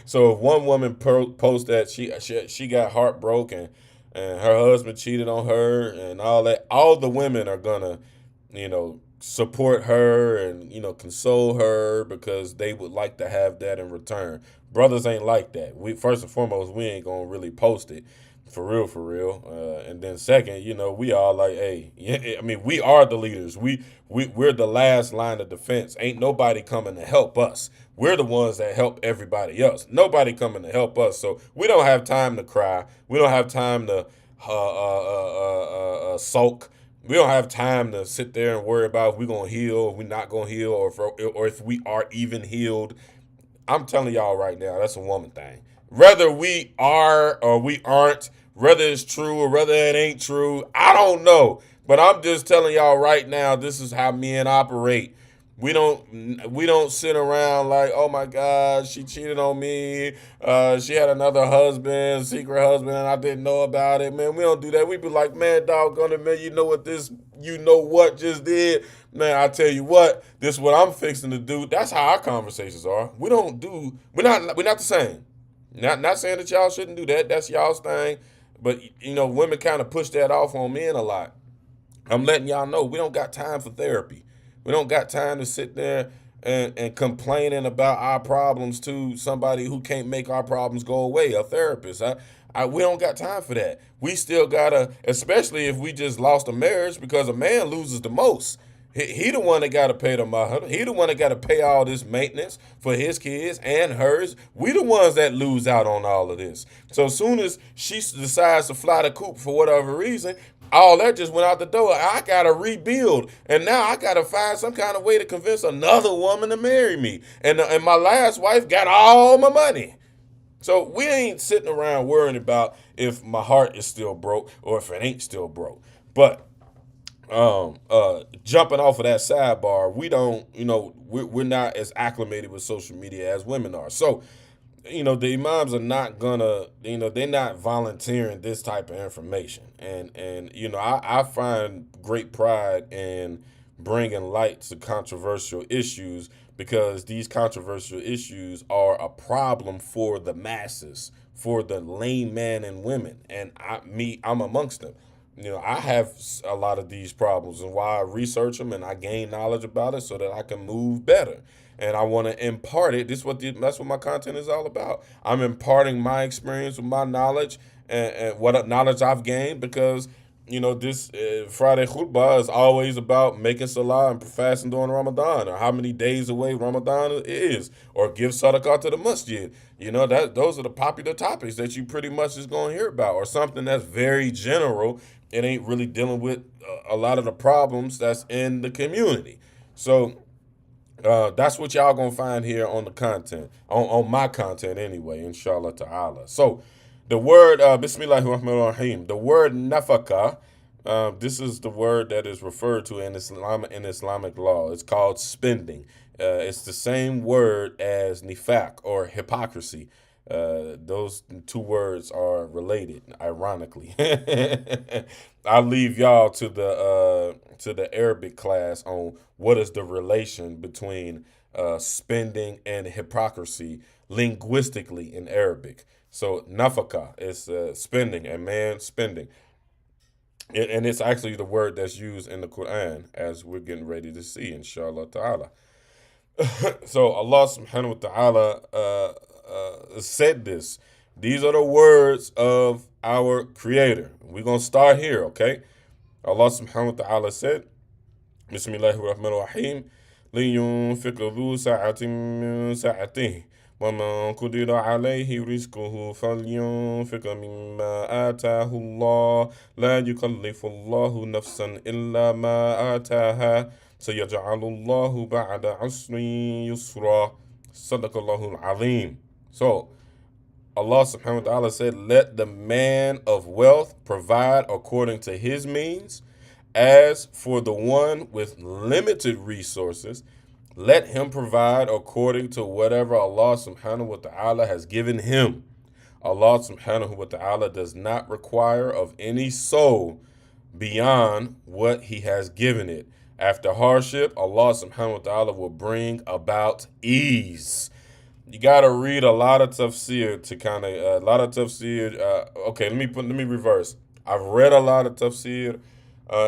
So if one woman posts that she got heartbroken and her husband cheated on her and all that, all the women are gonna support her and console her because they would like to have that in return. Brothers ain't like that. We first and foremost, we ain't gonna really post it for real. And then second, we all like, hey, yeah, I mean, we are the leaders. We're the last line of defense. Ain't nobody coming to help us. We're the ones that help everybody else. Nobody coming to help us. So we don't have time to cry. We don't have time to sulk. We don't have time to sit there and worry about if we're gonna heal, or we're not gonna heal, or if we are even healed. I'm telling y'all right now, that's a woman thing. Whether we are or we aren't, whether it's true or whether it ain't true, I don't know. But I'm just telling y'all right now, this is how men operate. We don't sit around like, oh my God, she cheated on me. She had another husband, secret husband, and I didn't know about it. Man, we don't do that. We be like, man, doggone it, man, you know what just did? Man, I tell you what, this is what I'm fixing to do. That's how our conversations are. We're not the same. Not saying that y'all shouldn't do that. That's y'all's thing. But women kind of push that off on men a lot. I'm letting y'all know we don't got time for therapy. We don't got time to sit there and complaining about our problems to somebody who can't make our problems go away, a therapist. We don't got time for that. We still gotta, especially if we just lost a marriage, because a man loses the most. He the one that got to pay the mahar. He the one that got to pay all this maintenance for his kids and hers. We the ones that lose out on all of this. So as soon as she decides to fly the coop for whatever reason, all that just went out the door. I got to rebuild. And now I got to find some kind of way to convince another woman to marry me. And my last wife got all my money. So we ain't sitting around worrying about if my heart is still broke or if it ain't still broke. But jumping off of that sidebar, we don't, we're not as acclimated with social media as women are. So, the imams are not gonna, they're not volunteering this type of information. And I find great pride in bringing light to controversial issues because these controversial issues are a problem for the masses, for the layman and women. And I'm amongst them. I have a lot of these problems, and why I research them and I gain knowledge about it so that I can move better. and I want to impart it. That's what my content is all about. I'm imparting my experience with my knowledge and what knowledge I've gained, because this Friday khutbah is always about making salah and fasting during Ramadan, or how many days away Ramadan is, or give sadaqah to the masjid. That those are the popular topics that you pretty much is going to hear about, or something that's very general. It ain't really dealing with a lot of the problems that's in the community. So that's what y'all gonna find here on the content, on my content anyway, inshallah ta'ala. So the word Bismillahir Rahmanir Rahim, the word nafaka, this is the word that is referred to in Islamic law. It's called spending. It's the same word as nifaq, or hypocrisy. Those two words are related, ironically. I'll leave y'all to the Arabic class on what is the relation between spending and hypocrisy linguistically in Arabic. So nafaka is spending, a man spending. And it's actually the word that's used in the Quran, as we're getting ready to see, inshallah ta'ala. So Allah subhanahu wa ta'ala said this. These are the words of our Creator. We're going to start here, okay? Allah subhanahu wa ta'ala said, Bismillahir Rahmanir Rahim, لينفق ذو سعة من سعته ومن قدر عليه رزقه فلينفق مما آتاه الله لا يكلف الله نفسا إلا ما آتاها سيجعل الله بعد عسر يسرا صدق الله العظيم. So Allah subhanahu wa ta'ala said, let the man of wealth provide according to his means. As for the one with limited resources, let him provide according to whatever Allah subhanahu wa ta'ala has given him. Allah subhanahu wa ta'ala does not require of any soul beyond what he has given it. After hardship, Allah subhanahu wa ta'ala will bring about ease. You gotta read a lot of tafsir to kind of a lot of tafsir. Okay, let me reverse. I've read a lot of tafsir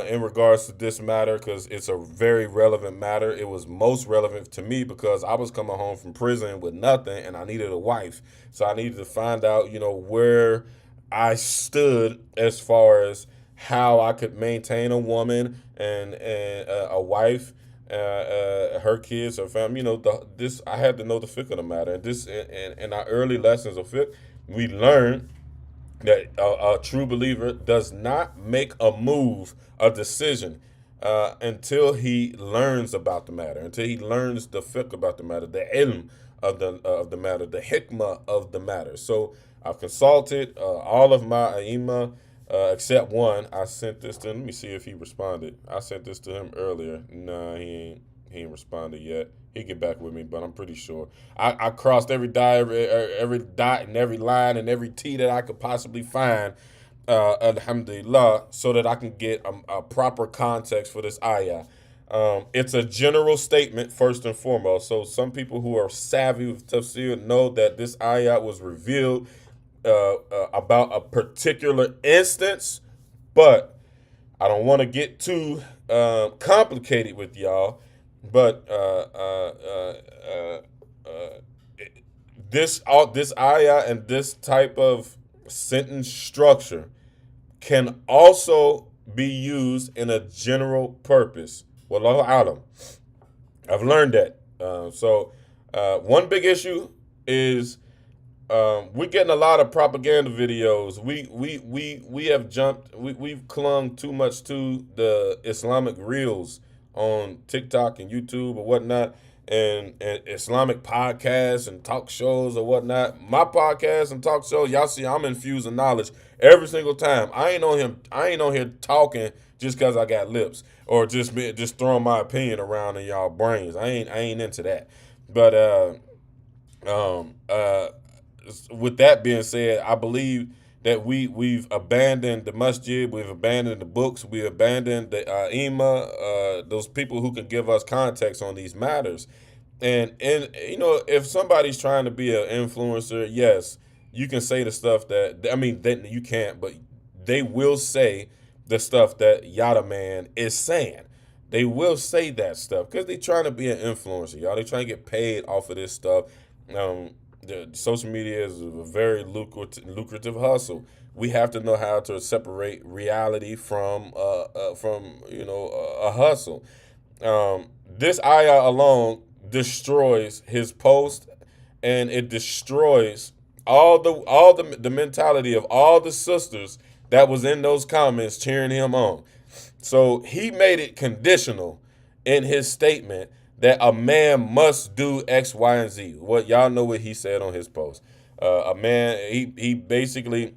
in regards to this matter, because it's a very relevant matter. It was most relevant to me because I was coming home from prison with nothing, and I needed a wife. So I needed to find out, where I stood as far as how I could maintain a woman and a wife, her kids, her family. This I had to know the fiqh of the matter. And this in our early lessons of fiqh, we learned that a true believer does not make a move, a decision, until he learns about the matter, until he learns the fiqh about the matter, the ilm of the matter, the hikmah of the matter. So I've consulted all of my ai except one. I sent this to him. Let me see if he responded. I sent this to him earlier. Nah, he ain't responded yet. He'll get back with me, but I'm pretty sure. I crossed every dot, every dot and every line and every T that I could possibly find, alhamdulillah, so that I can get a proper context for this ayah. It's a general statement, first and foremost. So some people who are savvy with tafsir know that this ayah was revealed about a particular instance, but I don't want to get too complicated with y'all. But this ayah and this type of sentence structure can also be used in a general purpose. Wallahu alam. I've learned that. So one big issue is we're getting a lot of propaganda videos. We have jumped. We've clung too much to the Islamic reels on TikTok and YouTube or whatnot, and Islamic podcasts and talk shows or whatnot. My podcast and talk shows, y'all see, I'm infusing knowledge every single time. I ain't on here talking just because I got lips, or just throwing my opinion around in y'all brains. I ain't into that. But with that being said, I believe that we've abandoned the masjid, we've abandoned the books, we abandoned the those people who can give us context on these matters. And if somebody's trying to be an influencer, yes, you can say the stuff then you can't, but they will say the stuff that Yada Man is saying. They will say that stuff because they trying to be an influencer, y'all. They trying to get paid off of this stuff. The social media is a very lucrative hustle. We have to know how to separate reality from a hustle. This ayah alone destroys his post, and it destroys the mentality of all the sisters that was in those comments cheering him on. So he made it conditional in his statement that a man must do X, Y, and Z. What y'all know what he said on his post. A man, he basically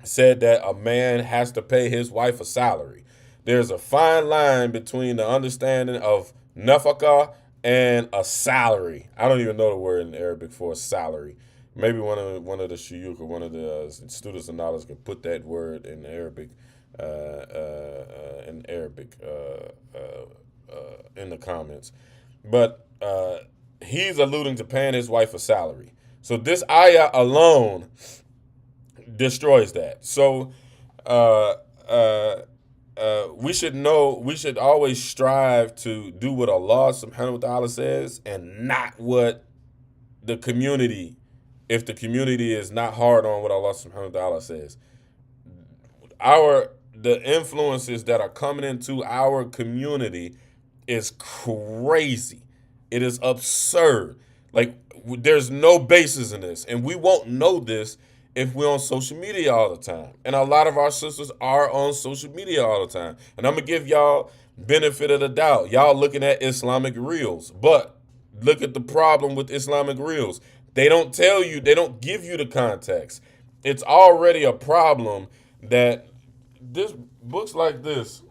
said that a man has to pay his wife a salary. There's a fine line between the understanding of nafaka and a salary. I don't even know the word in Arabic for a salary. Maybe one of the shuyukh or one of the students of knowledge can put that word in Arabic in the comments. But he's alluding to paying his wife a salary. So this ayah alone destroys that. So uh, uh, we should know, we should always strive to do what Allah subhanahu wa ta'ala says and not what the community, if the community is not hard on what Allah subhanahu wa ta'ala says. The influences that are coming into our community is crazy. It is absurd. Like, there's no basis in this, and we won't know this if we're on social media all the time. And a lot of our sisters are on social media all the time. And I'm gonna give y'all benefit of the doubt. Y'all looking at Islamic reels, but look at the problem with Islamic reels. They don't tell you, they don't give you the context. It's already a problem that this books like this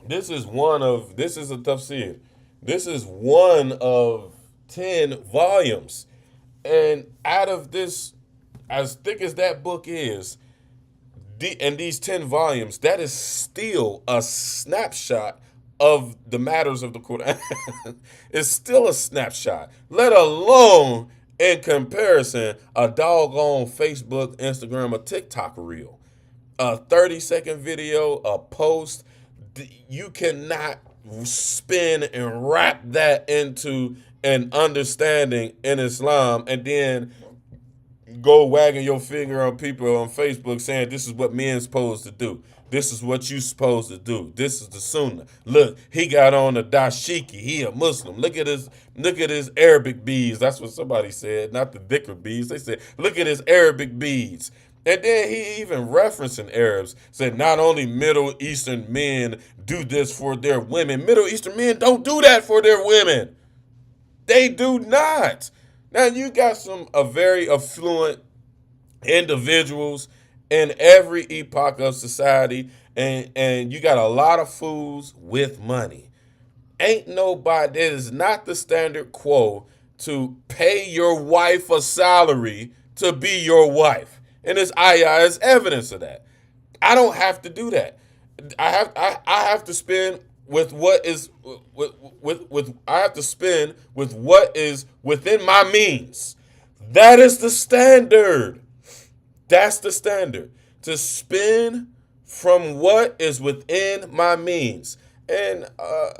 is a tafsir. This is one of 10 volumes. And out of this, as thick as that book is, and these 10 volumes, that is still a snapshot of the matters of the Quran. It's still a snapshot, let alone in comparison a doggone Facebook, Instagram, or TikTok reel. A 30-second video, a post. You cannot spin and wrap that into an understanding in Islam and then go wagging your finger on people on Facebook saying this is what men's supposed to do. This is what you supposed to do. This is the sunnah. Look, he got on the dashiki. He a Muslim. Look at his Arabic beads. That's what somebody said, not the dhikr beads. They said, look at his Arabic beads. And then he even referencing Arabs, said not only Middle Eastern men do this for their women, Middle Eastern men don't do that for their women. They do not. Now you got some very affluent individuals in every epoch of society, and you got a lot of fools with money. Ain't nobody, it is not the standard quo to pay your wife a salary to be your wife. And this ayah is evidence of that. I don't have to do that. I have to spend with what is I have to spend with what is within my means. That is the standard. That's the standard. To spend from what is within my means. And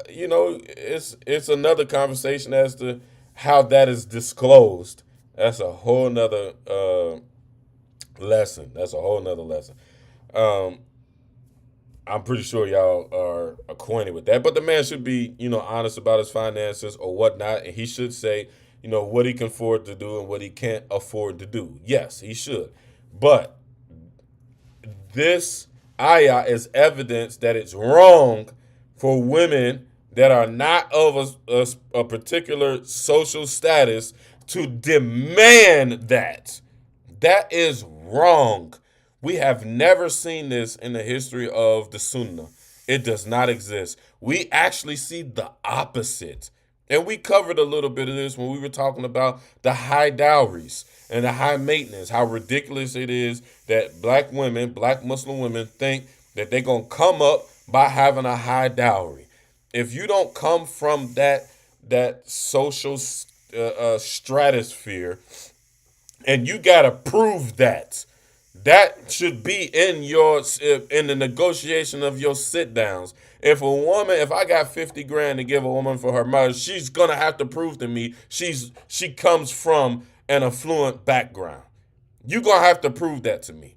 it's another conversation as to how that is disclosed. That's a whole nother lesson. That's a whole nother lesson. I'm pretty sure y'all are acquainted with that. But the man should be, honest about his finances or whatnot, and he should say, what he can afford to do and what he can't afford to do. Yes, he should. But this ayah is evidence that it's wrong for women that are not of a particular social status to demand that. That is wrong. We have never seen this in the history of the Sunnah. It does not exist. We actually see the opposite. And we covered a little bit of this when we were talking about the high dowries and the high maintenance, how ridiculous it is that black Muslim women think that they're going to come up by having a high dowry. If you don't come from that social stratosphere, and you got to prove that, That should be in the negotiation of your sit downs. If I got 50 grand to give a woman for her marriage, she's gonna have to prove to me she comes from an affluent background. You gonna have to prove that to me.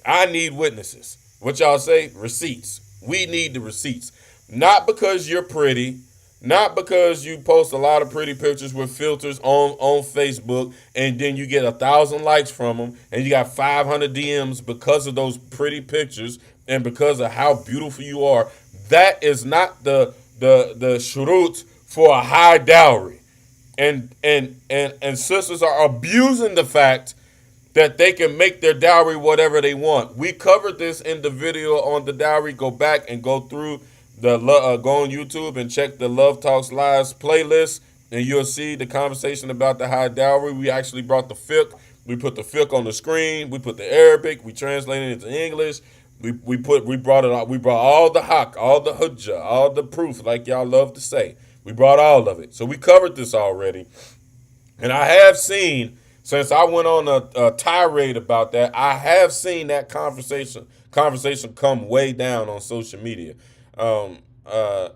I need witnesses. What y'all say? Receipts. We need the receipts. Not because you're pretty, not because you post a lot of pretty pictures with filters on Facebook and then you get 1,000 likes from them and you got 500 DMs because of those pretty pictures and because of how beautiful you are. That is not the shurut for a high dowry. And sisters are abusing the fact that they can make their dowry whatever they want. We covered this in the video on the dowry. Go back and go through go on YouTube and check the Love Talks Lives playlist, and you'll see the conversation about the high dowry. We actually brought the fiqh. We put the fiqh on the screen. We put the Arabic. We translated it into English. We brought it. We brought all the haqq, all the hujjah, all the proof, like y'all love to say. We brought all of it. So we covered this already, and I have seen, since I went on a tirade about that, I have seen that conversation come way down on social media. Um, uh,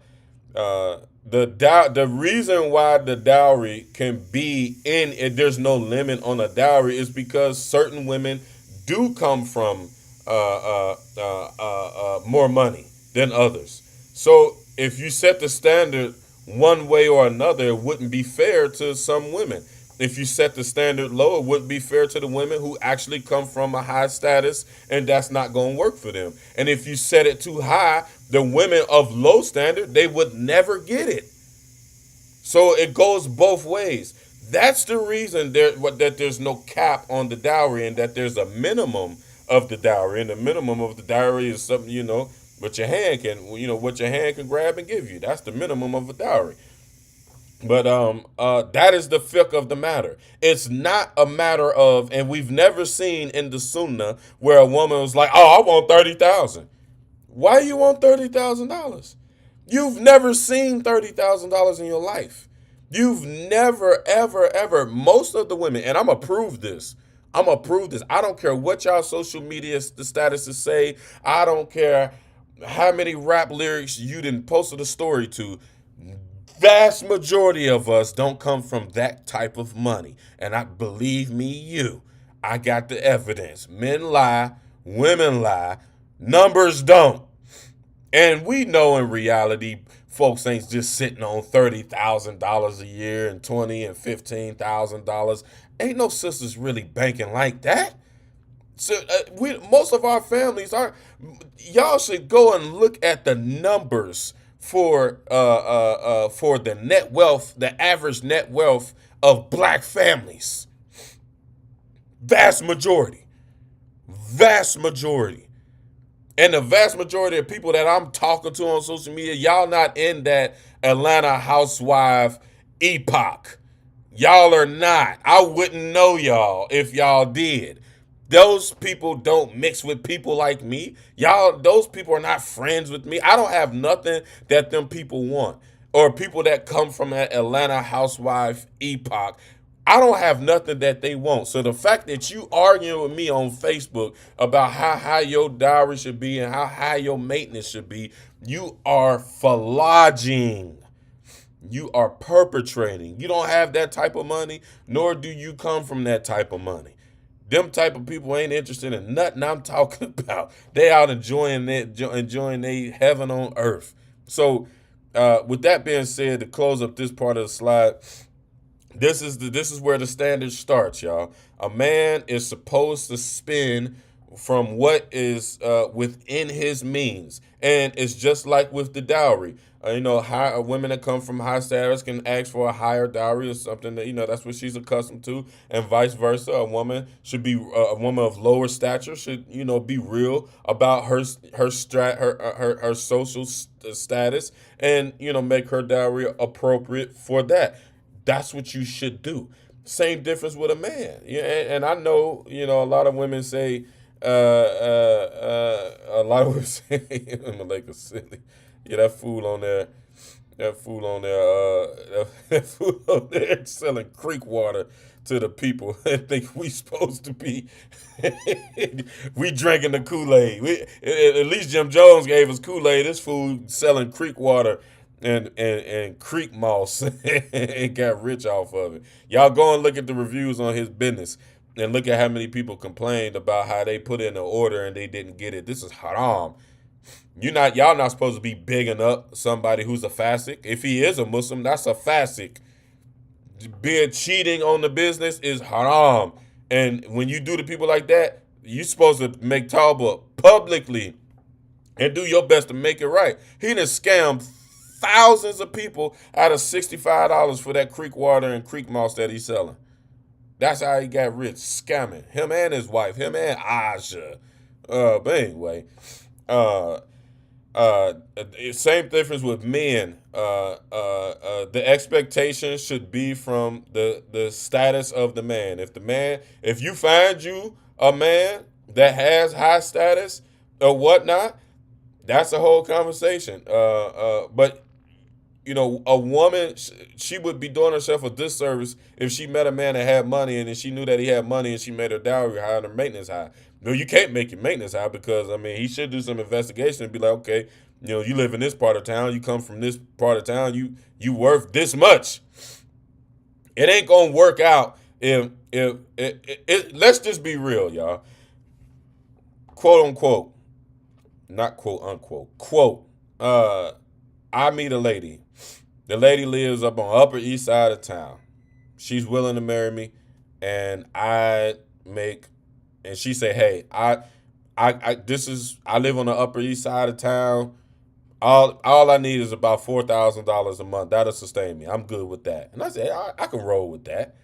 the reason why the dowry can be there's no limit on a dowry is because certain women do come from more money than others. So if you set the standard one way or another, it wouldn't be fair to some women. If you set the standard low, it wouldn't be fair to the women who actually come from a high status, and that's not going to work for them. And if you set it too high, the women of low standard, they would never get it. So it goes both ways. That's the reason that there's no cap on the dowry and that there's a minimum of the dowry. And the minimum of the dowry is something, what your hand can grab and give you. That's the minimum of a dowry. But that is the fiqh of the matter. It's not a matter of, and we've never seen in the Sunnah where a woman was like, "Oh, I want 30,000." Why you want $30,000? You've never seen $30,000 in your life. You've never, ever, ever. Most of the women, and I'm gonna prove this. I'm gonna prove this. I don't care what y'all social media the statuses say. I don't care how many rap lyrics you didn't posted a story to. Vast majority of us don't come from that type of money. And believe me, I got the evidence. Men lie, women lie, numbers don't. And we know in reality, folks ain't just sitting on $30,000 a year and $20,000 and $15,000. Ain't no sisters really banking like that. So most of our families are. Y'all should go and look at the numbers for the net wealth, the average net wealth of black families. Vast majority. Vast majority. And the vast majority of people that I'm talking to on social media, y'all not in that Atlanta housewife epoch. Y'all are not. I wouldn't know y'all if y'all did. Those people don't mix with people like me. Those people are not friends with me. I don't have nothing that them people want. Or people that come from that Atlanta housewife epoch. I don't have nothing that they want. So the fact that you arguing with me on Facebook about how high your dowry should be and how high your maintenance should be, you are flogging. You are perpetrating. You don't have that type of money, nor do you come from that type of money. Them type of people ain't interested in nothing I'm talking about. They out enjoying their heaven on earth. So, with that being said, to close up this part of the slide, this is where the standard starts, y'all. A man is supposed to spend from what is within his means, and it's just like with the dowry. High women that come from high status can ask for a higher dowry or something that that's what she's accustomed to, and vice versa. A woman should be a woman of lower stature should be real about her social status, and make her dowry appropriate for that. That's what you should do. Same difference with a man. Yeah, and I know a lot of women say. A lot of women say Malika silly. Yeah, that fool on there. That fool on there selling creek water to the people and think we supposed to be we drinking the Kool-Aid. At least Jim Jones gave us Kool-Aid. This fool selling creek water and creek moss and got rich off of it. Y'all go and look at the reviews on his business and look at how many people complained about how they put in an order and they didn't get it. This is haram. Y'all not supposed to be bigging up somebody who's a fasik. If he is a Muslim, that's a fasik. Being cheating on the business is haram. And when you do to people like that, you're supposed to make tawbah publicly and do your best to make it right. He done scammed thousands of people out of $65 for that creek water and creek moss that he's selling. That's how he got rich, scamming. Him and his wife, him and Aja. But anyway, uh, uh, same difference with men. The expectation should be from the status of the man. If you find you a man that has high status or whatnot, that's a whole conversation. But a woman, she would be doing herself a disservice if she met a man that had money and then she knew that he had money and she made her dowry high and her maintenance high. No, you can't make your maintenance high because, he should do some investigation and be like, okay, you live in this part of town, you come from this part of town, you worth this much. It ain't gonna work out if let's just be real, y'all. Quote unquote, not quote unquote, quote, I meet a lady. The lady lives up on Upper East Side of town. She's willing to marry me, and and she say, hey, I live on the Upper East Side of town. All I need is about $4,000 a month. That'll sustain me. I'm good with that. And I say, I can roll with that.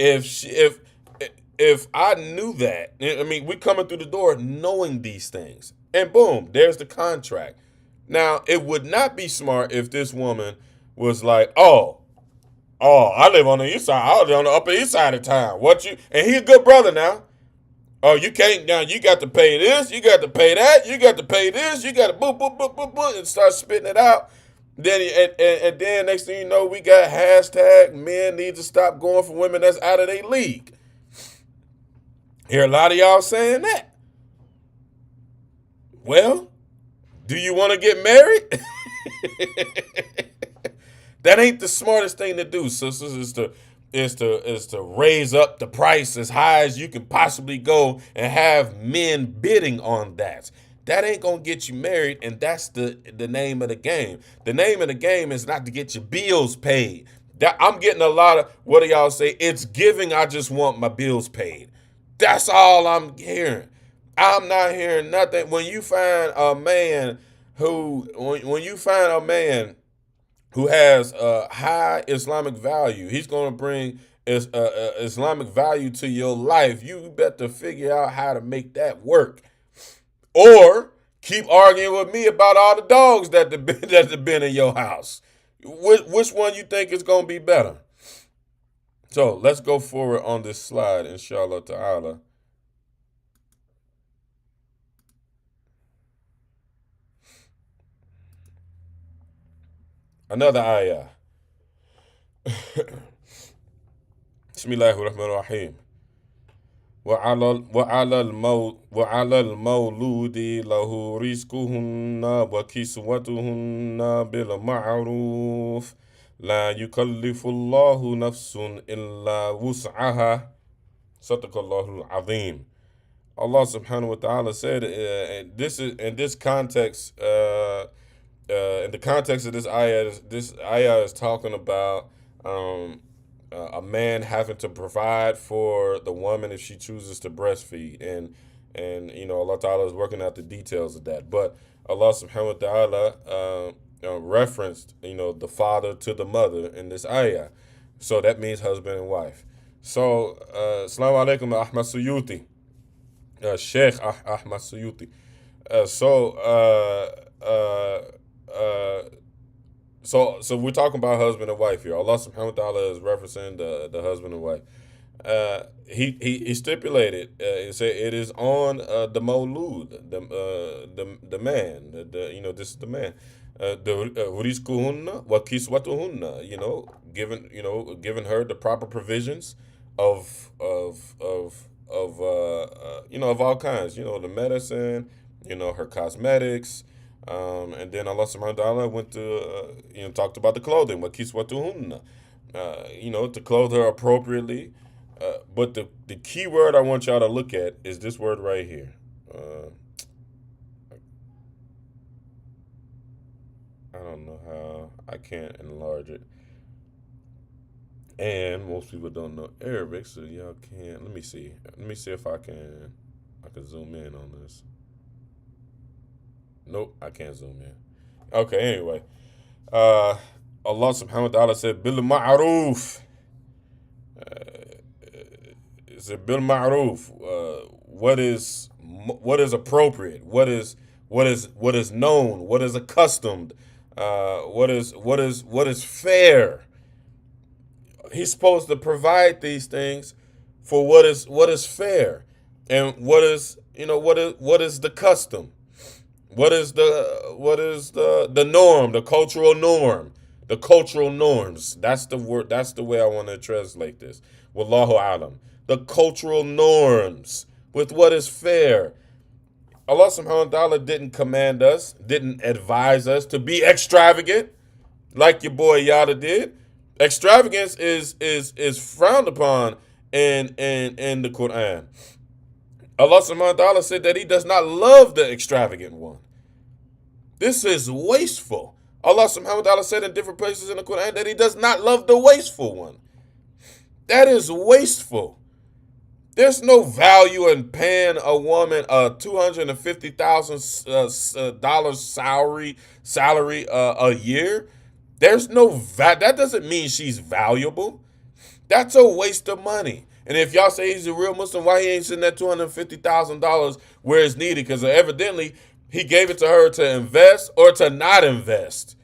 If I knew that, we coming through the door knowing these things, and boom, there's the contract. Now, it would not be smart if this woman was like, I live on the east side. I live on the upper east side of town. And he's a good brother now. Oh, you can't now. You got to pay this. You got to pay that. You got to pay this. You got to boop, boop, boop, boop, boop, and start spitting it out. Then next thing you know, we got hashtag men need to stop going for women that's out of their league. Hear a lot of y'all saying that. Well, do you want to get married? That ain't the smartest thing to do, sisters, is to raise up the price as high as you can possibly go and have men bidding on that. That ain't gonna get you married, and that's the name of the game. The name of the game is not to get your bills paid. I'm getting a lot of, what do y'all say? It's giving, I just want my bills paid. That's all I'm hearing. I'm not hearing nothing. When you find a man who has a high Islamic value, he's going to bring Islamic value to your life. You better figure out how to make that work. Or keep arguing with me about all the dogs that have been in your house. Which one you think is going to be better? So let's go forward on this slide, inshallah ta'ala. Another ayah. Bismillahirrahmanirrahim. وعلى المولود له رزقهن وكسوتهن بالمعروف لا يكلف الله نفس إلا وسعها صدق الله العظيم. Allah subhanahu wa ta'ala said, in the context of this ayah is talking about a man having to provide for the woman if she chooses to breastfeed, and Allah Ta'ala is working out the details of that. But Allah subhanahu wa ta'ala referenced the father to the mother in this ayah, so that means husband and wife. So Assalamu alaikum Ahmad Suyuti, Sheikh Ahmad Suyuti. So we're talking about husband and wife here. Allah subhanahu wa ta'ala is referencing the husband and wife. He stipulated. He said it is on the Maulud, the man. This is the man. The Rizquhunna wa kiswatuhunna. Giving her the proper provisions of all kinds. The medicine. Her cosmetics. And then Allah subhanahu wa ta'ala went to talked about the clothing. Wa kiswatuhunna. To clothe her appropriately. But the key word I want y'all to look at is this word right here. I don't know how. I can't enlarge it. And most people don't know Arabic, so y'all can't. Let me see. Let me see if I can. I can zoom in on this. Nope, I can't zoom in. Okay, anyway. Uh, Allah subhanahu wa ta'ala said, Bil ma'aruf. It said, Bil ma'ruf. What is appropriate? What is known? What is accustomed? What is fair? He's supposed to provide these things for what is fair, and what is the custom? What is the norm? The cultural norm. The cultural norms. That's the word. That's the way I want to translate this. Wallahu alam. The cultural norms with what is fair. Allah subhanahu wa ta'ala didn't command us, didn't advise us to be extravagant like your boy Yada did. Extravagance is frowned upon in the Quran. Allah subhanahu wa ta'ala said that he does not love the extravagant one. This is wasteful. Allah subhanahu wa ta'ala said in different places in the Quran that he does not love the wasteful one. That is wasteful. There's no value in paying a woman a $250,000 salary a year. There's no that doesn't mean she's valuable. That's a waste of money. And if y'all say he's a real Muslim, why he ain't sending that $250,000 where it's needed? Because evidently he gave it to her to invest or to not invest.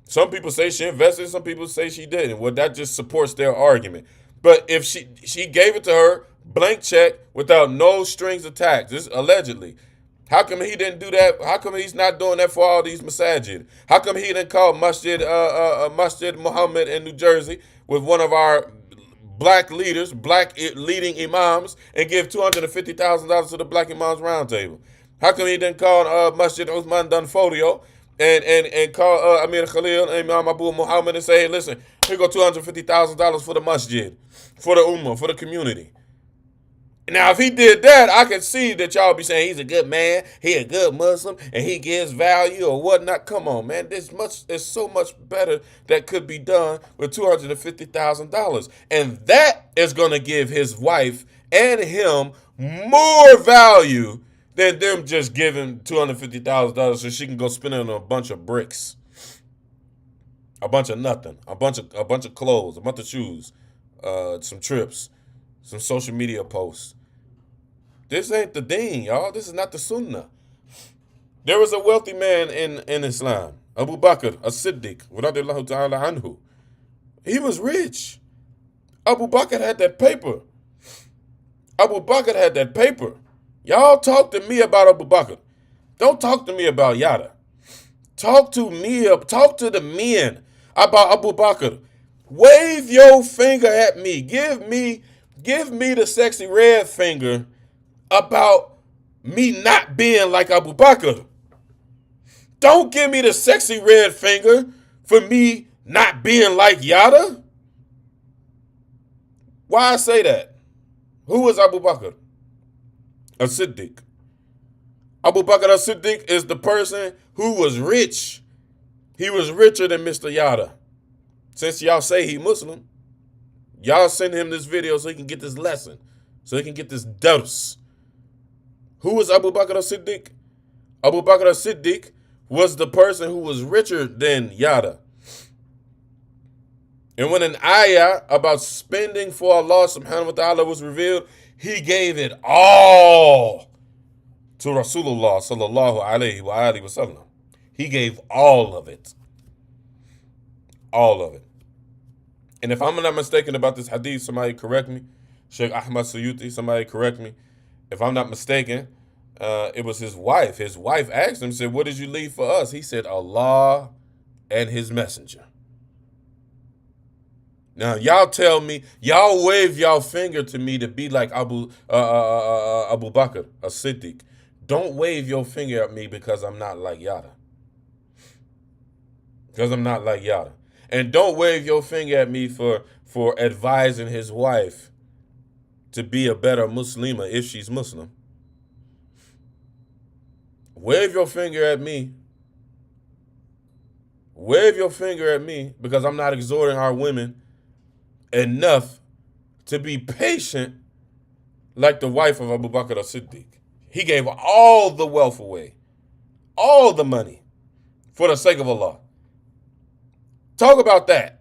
Some people say she invested, some people say she didn't. Well, that just supports their argument. But if she gave it to her, blank check, without no strings attached, this allegedly. How come he didn't do that? How come he's not doing that for all these masajid? How come he didn't call Masjid Muhammad in New Jersey with one of our black leaders, black leading imams, and give $250,000 to the Black Imams Roundtable? How come he didn't call Masjid Uthman Danfodio and call Amir Khalil and Imam Abu Muhammad and say, hey, listen, here go $250,000 for the masjid, for the ummah, for the community? Now, if he did that, I could see that y'all be saying he's a good man, he a good Muslim, and he gives value or whatnot. Come on, man. There's so much better that could be done with $250,000. And that is going to give his wife and him more value than them just giving $250,000 so she can go spend it on a bunch of bricks, a bunch of nothing, a bunch of clothes, a bunch of shoes, some trips, some social media posts. This ain't the deen, y'all. This is not the sunnah. There was a wealthy man in Islam, Abu Bakr as-Siddiq, radiyallahu ta'ala anhu. He was rich. Abu Bakr had that paper. Abu Bakr had that paper. Y'all talk to me about Abu Bakr. Don't talk to me about Yada. Talk to the men about Abu Bakr. Wave your finger at me. Give me the sexy red finger about me not being like Abu Bakr. Don't give me the sexy red finger for me not being like Yada. Why I say that? Who is Abu Bakr as-Siddiq? Abu Bakr as-Siddiq is the person who was rich. He was richer than Mr. Yada. Since y'all say he Muslim, y'all send him this video so he can get this lesson, so he can get this dose. Who was Abu Bakr as-Siddiq? Abu Bakr as-Siddiq was the person who was richer than Yada. And when an ayah about spending for Allah subhanahu wa ta'ala was revealed, he gave it all to Rasulullah sallallahu alayhi wa alihi wa sallam. He gave all of it. All of it. And if I'm not mistaken about this hadith, somebody correct me. Sheikh Ahmad Suyuti, somebody correct me. If I'm not mistaken, it was his wife. His wife asked him, said, "What did you leave for us?" He said, "Allah and his messenger." Now y'all tell me, y'all wave y'all finger to me to be like Abu Bakr, a Siddiq. Don't wave your finger at me because I'm not like Yada. Because I'm not like Yada. And don't wave your finger at me for advising his wife to be a better Muslima if she's Muslim. Wave your finger at me. Wave your finger at me because I'm not exhorting our women enough to be patient like the wife of Abu Bakr as-Siddiq. He gave all the wealth away, all the money for the sake of Allah. Talk about that.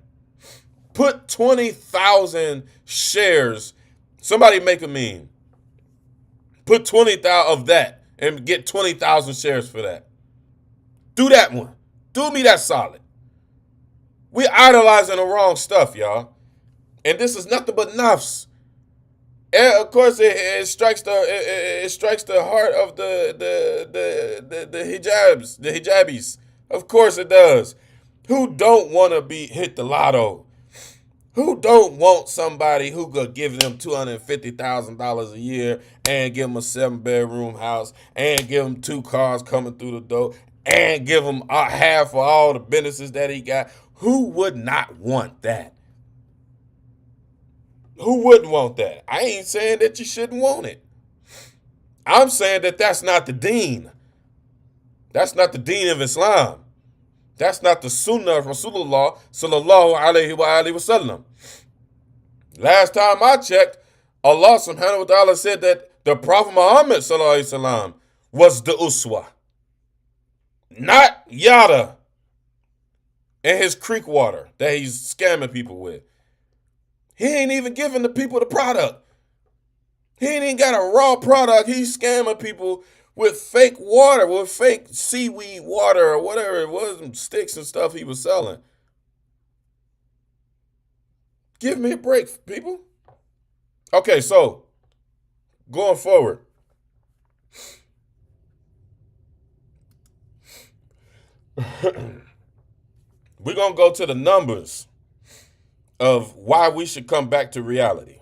Put 20,000 shares. Somebody make a meme. Put 20,000 of that and get 20,000 shares for that. Do that one. Do me that solid. We idolizing the wrong stuff, y'all. And this is nothing but nafs. And of course, it strikes the heart of the hijabis. Of course, it does. Who don't want to be hit the lotto? Who don't want somebody who could give them $250,000 a year and give them a 7-bedroom house and give them 2 cars coming through the door and give him half of all the businesses that he got? Who would not want that? Who wouldn't want that? I ain't saying that you shouldn't want it. I'm saying that that's not the deen. That's not the deen of Islam. That's not the sunnah of Rasulullah sallallahu alayhi wa alayhi wa sallam. Last time I checked, Allah subhanahu wa ta'ala said that the Prophet Muhammad sallallahu alayhi wa sallam was the uswa. Not Yada and his creek water that he's scamming people with. He ain't even giving the people the product. He ain't even got a raw product. He's scamming people with fake water, with fake seaweed water or whatever it was, sticks and stuff he was selling. Give me a break, people. Okay, so going forward. We're going to go to the numbers of why we should come back to reality.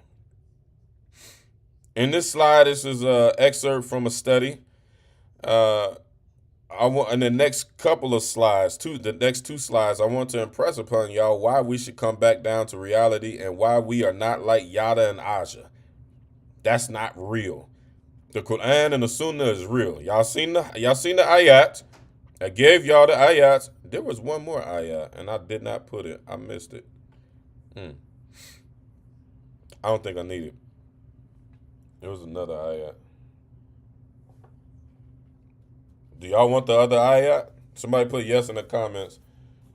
In this slide, this is an excerpt from a study. I want in the next couple of slides, the next 2 slides, I want to impress upon y'all why we should come back down to reality and why we are not like Yada and Aja. That's not real. The Quran and the Sunnah is real. Y'all seen the ayat. I gave y'all the ayats. There was one more ayat, and I did not put it. I missed it. I don't think I need it. There was another ayat. Do y'all want the other ayat? Somebody put yes in the comments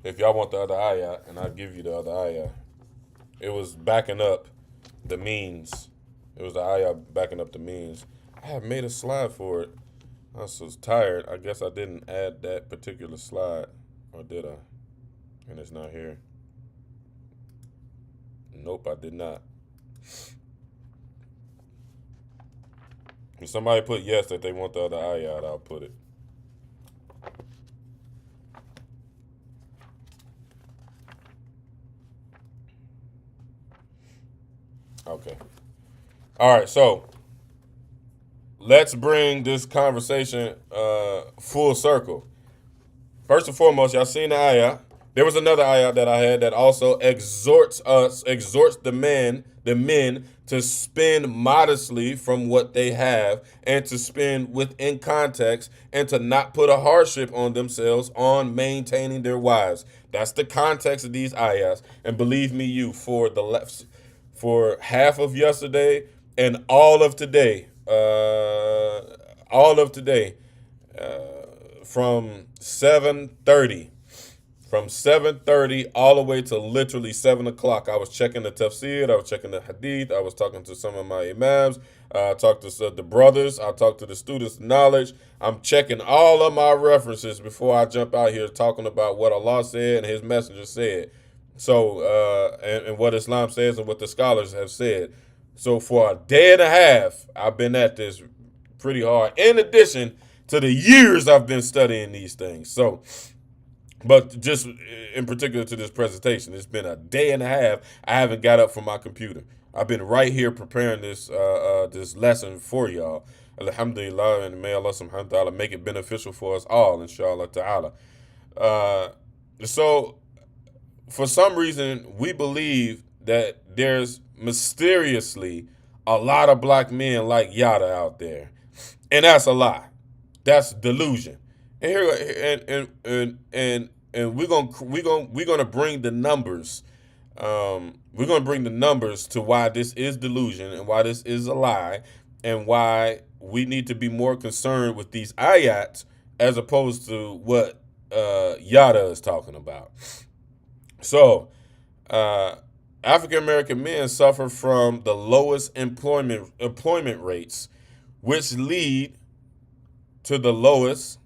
if y'all want the other ayat, and I'll give you the other ayat. It was backing up the means. It was the ayat backing up the means. I have made a slide for it. I was so tired. I guess I didn't add that particular slide. Or did I? And it's not here. Nope, I did not. If somebody put yes that they want the other ayat, I'll put it. Okay. All right, so let's bring this conversation full circle. First and foremost, y'all seen the ayah. There was another ayah that I had that also exhorts the men to spend modestly from what they have and to spend within context and to not put a hardship on themselves on maintaining their wives. That's the context of these ayahs. And believe me, for half of yesterday and all of today, from 7:30. From 7:30 all the way to literally 7 o'clock, I was checking the tafsir, I was checking the hadith, I was talking to some of my imams, I talked to the brothers, I talked to the students of knowledge. I'm checking all of my references before I jump out here talking about what Allah said and His Messenger said. So, and what Islam says and what the scholars have said. So for a day and a half, I've been at this pretty hard. In addition to the years I've been studying these things. So, but just in particular to this presentation, it's been a day and a half. I haven't got up from my computer. I've been right here preparing this lesson for y'all. Alhamdulillah, and may Allah subhanahu wa ta'ala make it beneficial for us all, inshallah ta'ala. Uh, so for some reason, we believe that there's mysteriously a lot of black men like Yada out there, and that's a lie. That's delusion. And here and we're gonna bring the numbers. We're gonna bring the numbers to why this is delusion and why this is a lie, and why we need to be more concerned with these ayats as opposed to what Yada is talking about. So, uh, African American men suffer from the lowest employment rates, which lead to the lowest,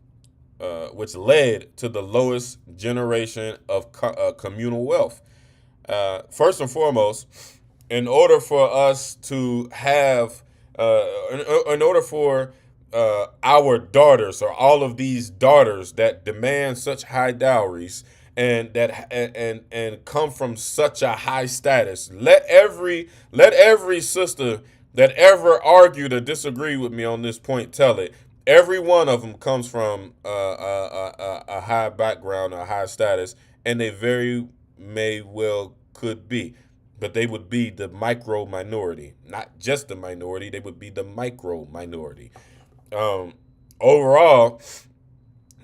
which led to the lowest generation of communal wealth. First and foremost, in order for us to have, in order for our daughters or all of these daughters that demand such high dowries and that and come from such a high status, let every sister that ever argued or disagreed with me on this point tell it. Every one of them comes from a high background, a high status, and they very may well could be. But they would be the micro minority, not just the minority. They would be the micro minority. Um, Overall,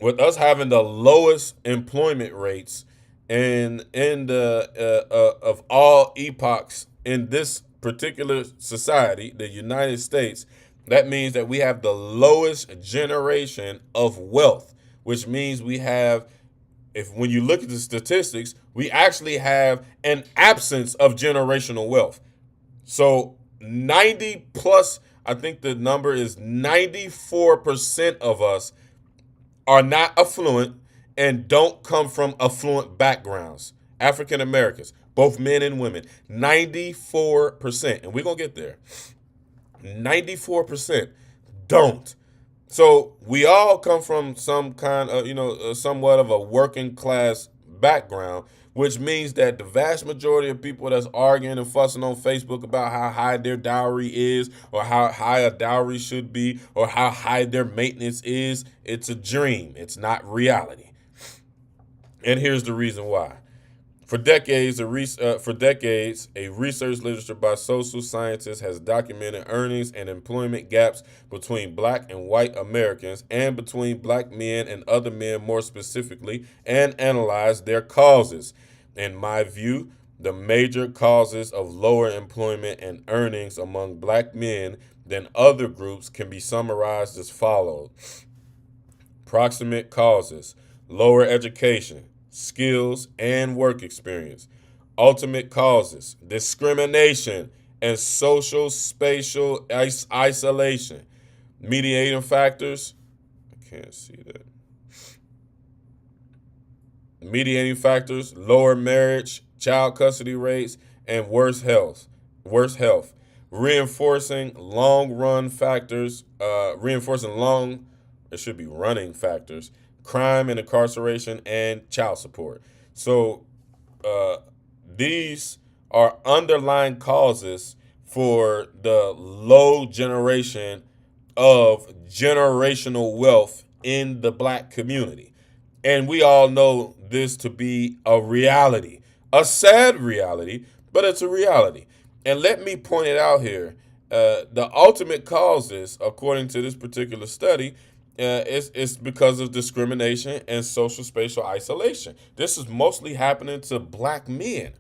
with us having the lowest employment rates in the of all epochs in this particular society, the United States, that means that we have the lowest generation of wealth, which means we have, if when you look at the statistics, we actually have an absence of generational wealth. So 90 plus, I think the number is 94% of us are not affluent and don't come from affluent backgrounds. African Americans, both men and women, 94%. And we're going to get there. 94% don't. So we all come from some kind of, somewhat of a working class background, which means that the vast majority of people that's arguing and fussing on Facebook about how high their dowry is or how high a dowry should be or how high their maintenance is, it's a dream. It's not reality. And here's the reason why. For decades, a research literature by social scientists has documented earnings and employment gaps between black and white Americans and between black men and other men more specifically, and analyzed their causes. In my view, the major causes of lower employment and earnings among black men than other groups can be summarized as follows. Proximate causes: lower education, skills, and work experience. Ultimate causes: discrimination and social spatial isolation. Mediating factors, I can't see that. Mediating factors: lower marriage, child custody rates, and worse health. Reinforcing long run factors, it should be running factors: crime and incarceration, and child support. So uh, these are underlying causes for the low generation of generational wealth in the black community. And we all know this to be a reality, a sad reality, but it's a reality. And let me point it out here. The ultimate causes, according to this particular study, it's because of discrimination and social spatial isolation. This is mostly happening to black men.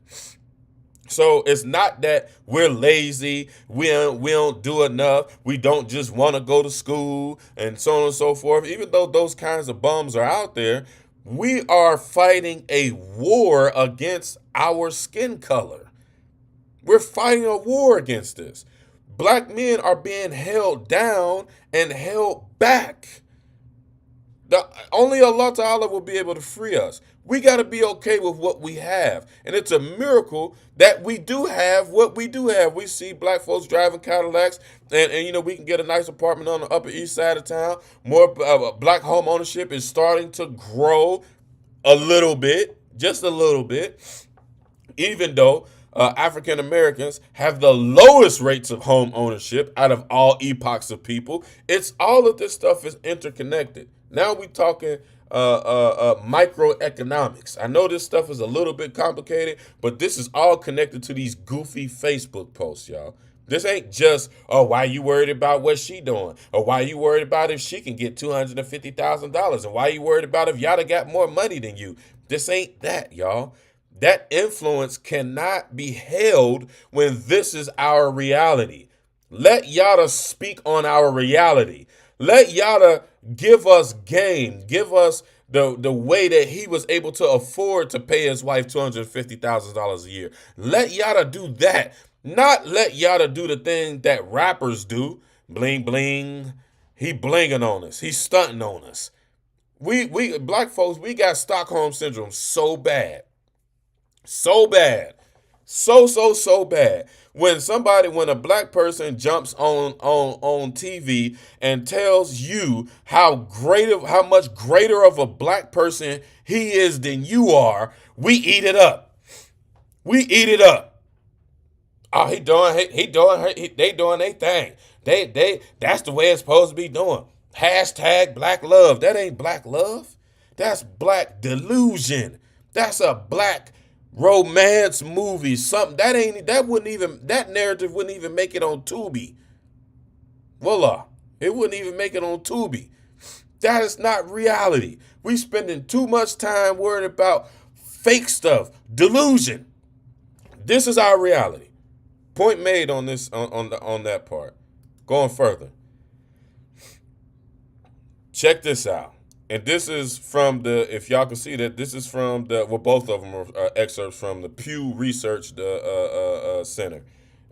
So it's not that we're lazy, we don't do enough, we don't just want to go to school, and so on and so forth. Even though those kinds of bums are out there, we are fighting a war against our skin color. We're fighting a war against this. Black men are being held down and held back. Only Allah Ta'ala will be able to free us. We got to be okay with what we have. And it's a miracle that we do have what we do have. We see black folks driving Cadillacs, and we can get a nice apartment on the Upper East Side of town. More black home ownership is starting to grow a little bit, just a little bit, even though African Americans have the lowest rates of home ownership out of all epochs of people. It's all of this stuff is interconnected. Now we talking microeconomics. I know this stuff is a little bit complicated, but this is all connected to these goofy Facebook posts, y'all. This ain't just, oh, why you worried about what she doing? Or why you worried about if she can get $250,000? And why you worried about if Yada got more money than you? This ain't that, y'all. That influence cannot be held when this is our reality. Let Yada speak on our reality. Let Yada give us game, give us the way that he was able to afford to pay his wife $250,000 a year. Let Yada do that. Not let Yada do the thing that rappers do. Bling, bling. He blinging on us. He's stunting on us. We black folks, we got Stockholm syndrome so bad. So bad. So bad. When a black person jumps on TV and tells you how much greater of a black person he is than you are, we eat it up. We eat it up. Oh, they doing their thing. That's the way it's supposed to be doing. Hashtag black love. That ain't black love. That's black delusion. That's a black romance movie. Something that narrative wouldn't even make it on Tubi. Voila. It wouldn't even make it on Tubi. That is not reality. We spending too much time worried about fake stuff. Delusion. This is our reality. Point made on this on that part. Going further. Check this out. And this is from if y'all can see that, this is from both of them are excerpts from the Pew Research Center.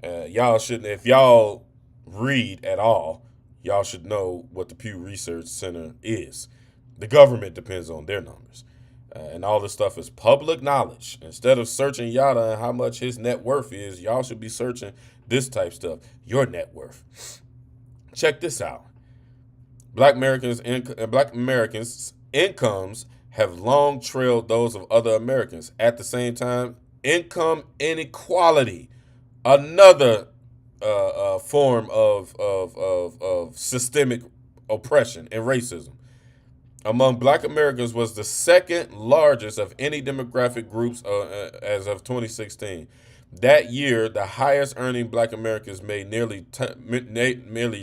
Y'all shouldn't, if y'all read at all, y'all should know what the Pew Research Center is. The government depends on their numbers. And all this stuff is public knowledge. Instead of searching Yada and how much his net worth is, y'all should be searching this type stuff, your net worth. Check this out. Black Americans' incomes have long trailed those of other Americans. At the same time, income inequality, another form of systemic oppression and racism, among black Americans was the second largest of any demographic groups as of 2016. That year, the highest earning black Americans made nearly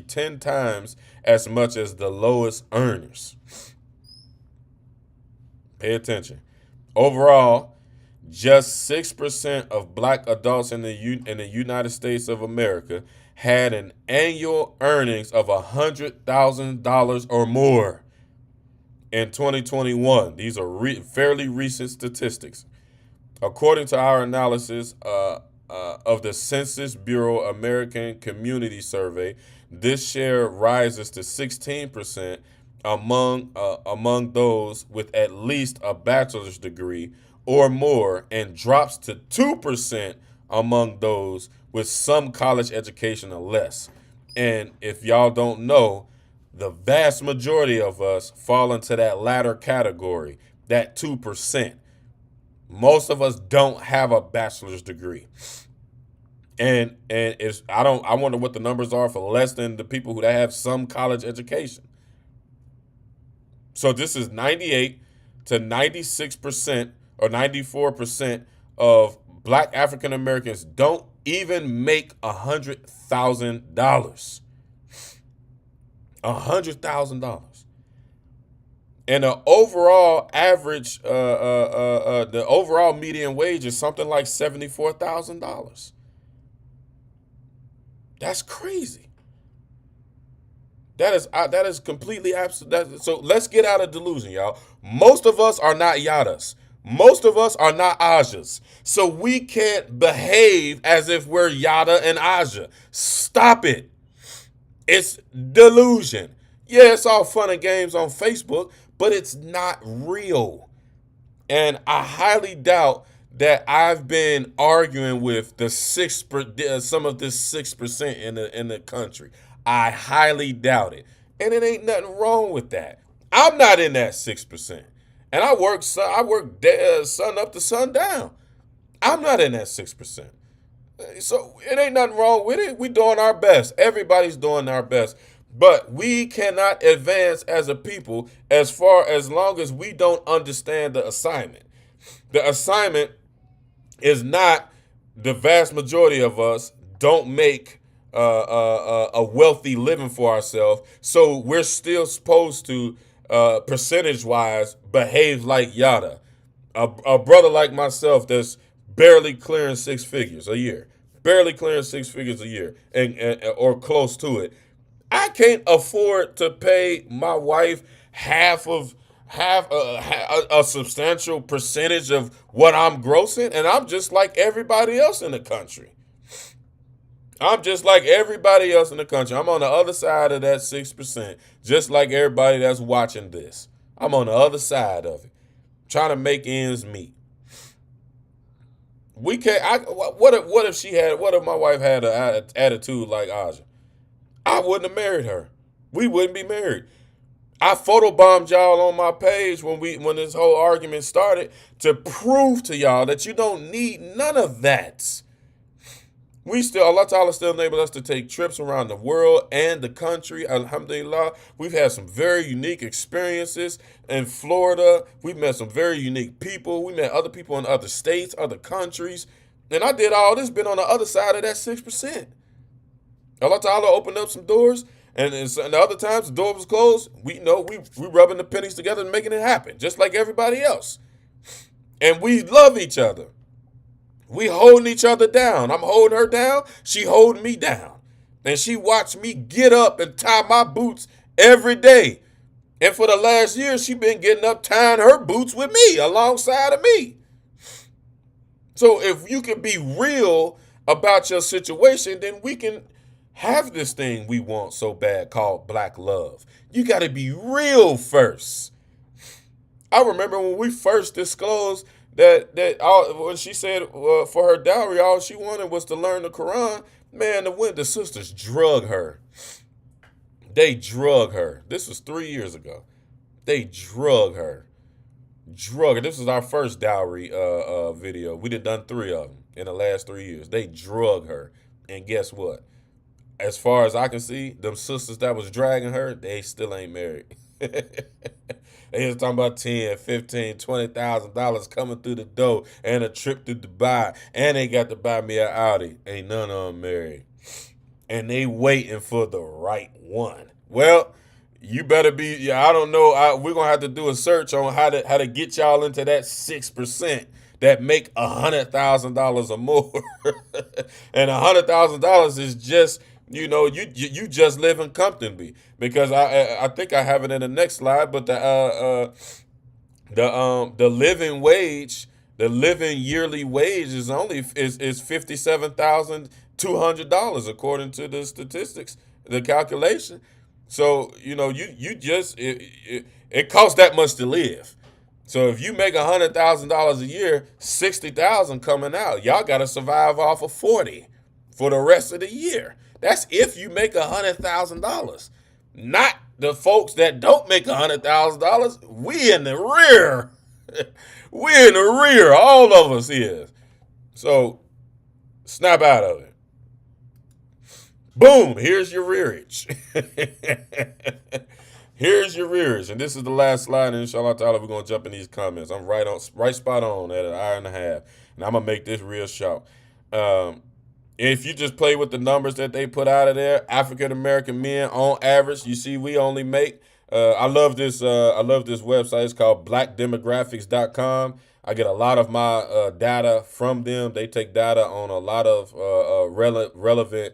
10 times as much as the lowest earners. Pay attention. Overall, just 6% of black adults in the United States of America had an annual earnings of $100,000 or more. In 2021, these are fairly recent statistics. According to our analysis of the Census Bureau American Community Survey, this share rises to 16% among those with at least a bachelor's degree or more, and drops to 2% among those with some college education or less. And if y'all don't know, the vast majority of us fall into that latter category, that 2%. Most of us don't have a bachelor's degree. And I wonder what the numbers are for less than the people who have some college education. So this is 98 to 96% or 94% of black African Americans don't even make $100,000. $100,000. And the overall average, the overall median wage is something like $74,000. That's crazy. That is completely absurd. So let's get out of delusion, y'all. Most of us are not Yadas. Most of us are not Ajas. So we can't behave as if we're Yada and Aja. Stop it. It's delusion. Yeah, it's all fun and games on Facebook, but it's not real. And I highly doubt that I've been arguing with the some of this 6% in the country. I highly doubt it, and it ain't nothing wrong with that. I'm not in that 6%, and I work sun up to sundown. I'm not in that 6%. So it ain't nothing wrong with it. We doing our best. Everybody's doing our best. But we cannot advance as a people as long as we don't understand the assignment. The assignment is not the vast majority of us don't make a wealthy living for ourselves. So we're still supposed to, percentage wise, behave like yada. A brother like myself that's barely clearing six figures a year, barely clearing six figures a year, and or close to it. I can't afford to pay my wife half of a substantial percentage of what I'm grossing, and I'm just like everybody else in the country. I'm just like everybody else in the country. I'm on the other side of that 6%, just like everybody that's watching this. I'm on the other side of it, trying to make ends meet. We can't. What if my wife had an attitude like Aja? I wouldn't have married her. We wouldn't be married. I photobombed y'all on my page when this whole argument started to prove to y'all that you don't need none of that. Allah Ta'ala still enabled us to take trips around the world and the country. Alhamdulillah. We've had some very unique experiences in Florida. We've met some very unique people. We met other people in other states, other countries. And I did all this, been on the other side of that 6%. Allah Ta'ala opened up some doors, and the other times the door was closed. We rubbing the pennies together and making it happen, just like everybody else. And we love each other. We holding each other down. I'm holding her down. She holding me down. And she watched me get up and tie my boots every day. And for the last year, she been getting up tying her boots with me, alongside of me. So if you can be real about your situation, then we can have this thing we want so bad called black love. You got to be real first. I remember when we first disclosed when she said for her dowry, all she wanted was to learn the Quran. Man, the sisters drug her. They drug her. This was 3 years ago. They drug her. This was our first dowry video. We done 3 of them in the last 3 years. They drug her. And guess what? As far as I can see, them sisters that was dragging her, they still ain't married. They was talking about 10, 15, $20,000 coming through the door and a trip to Dubai, and they got to buy me an Audi. Ain't none of them married, and they waiting for the right one. Well, you better be. Yeah, I don't know. We're gonna have to do a search on how to get y'all into that 6% that make $100,000 or more, and $100,000 is just. You just living comfortably, because I think I have it in the next slide, but the living yearly wage is only is $57,200 according to the statistics, the calculation. So it costs that much to live. So if you make $100,000 a year, 60,000 coming out, y'all got to survive off of 40 for the rest of the year. That's if you make $100,000. Not the folks that don't make $100,000. We in the rear. We in the rear. All of us is. So snap out of it. Boom. Here's your rearage. Here's your rearage. And this is the last slide. And inshallah ta'ala, we're going to jump in these comments. I'm right spot on at an hour and a half. And I'm going to make this real short. If you just play with the numbers that they put out of there, African American men on average, you see we only make. I love this website. It's called blackdemographics.com. I get a lot of my data from them. They take data on a lot of relevant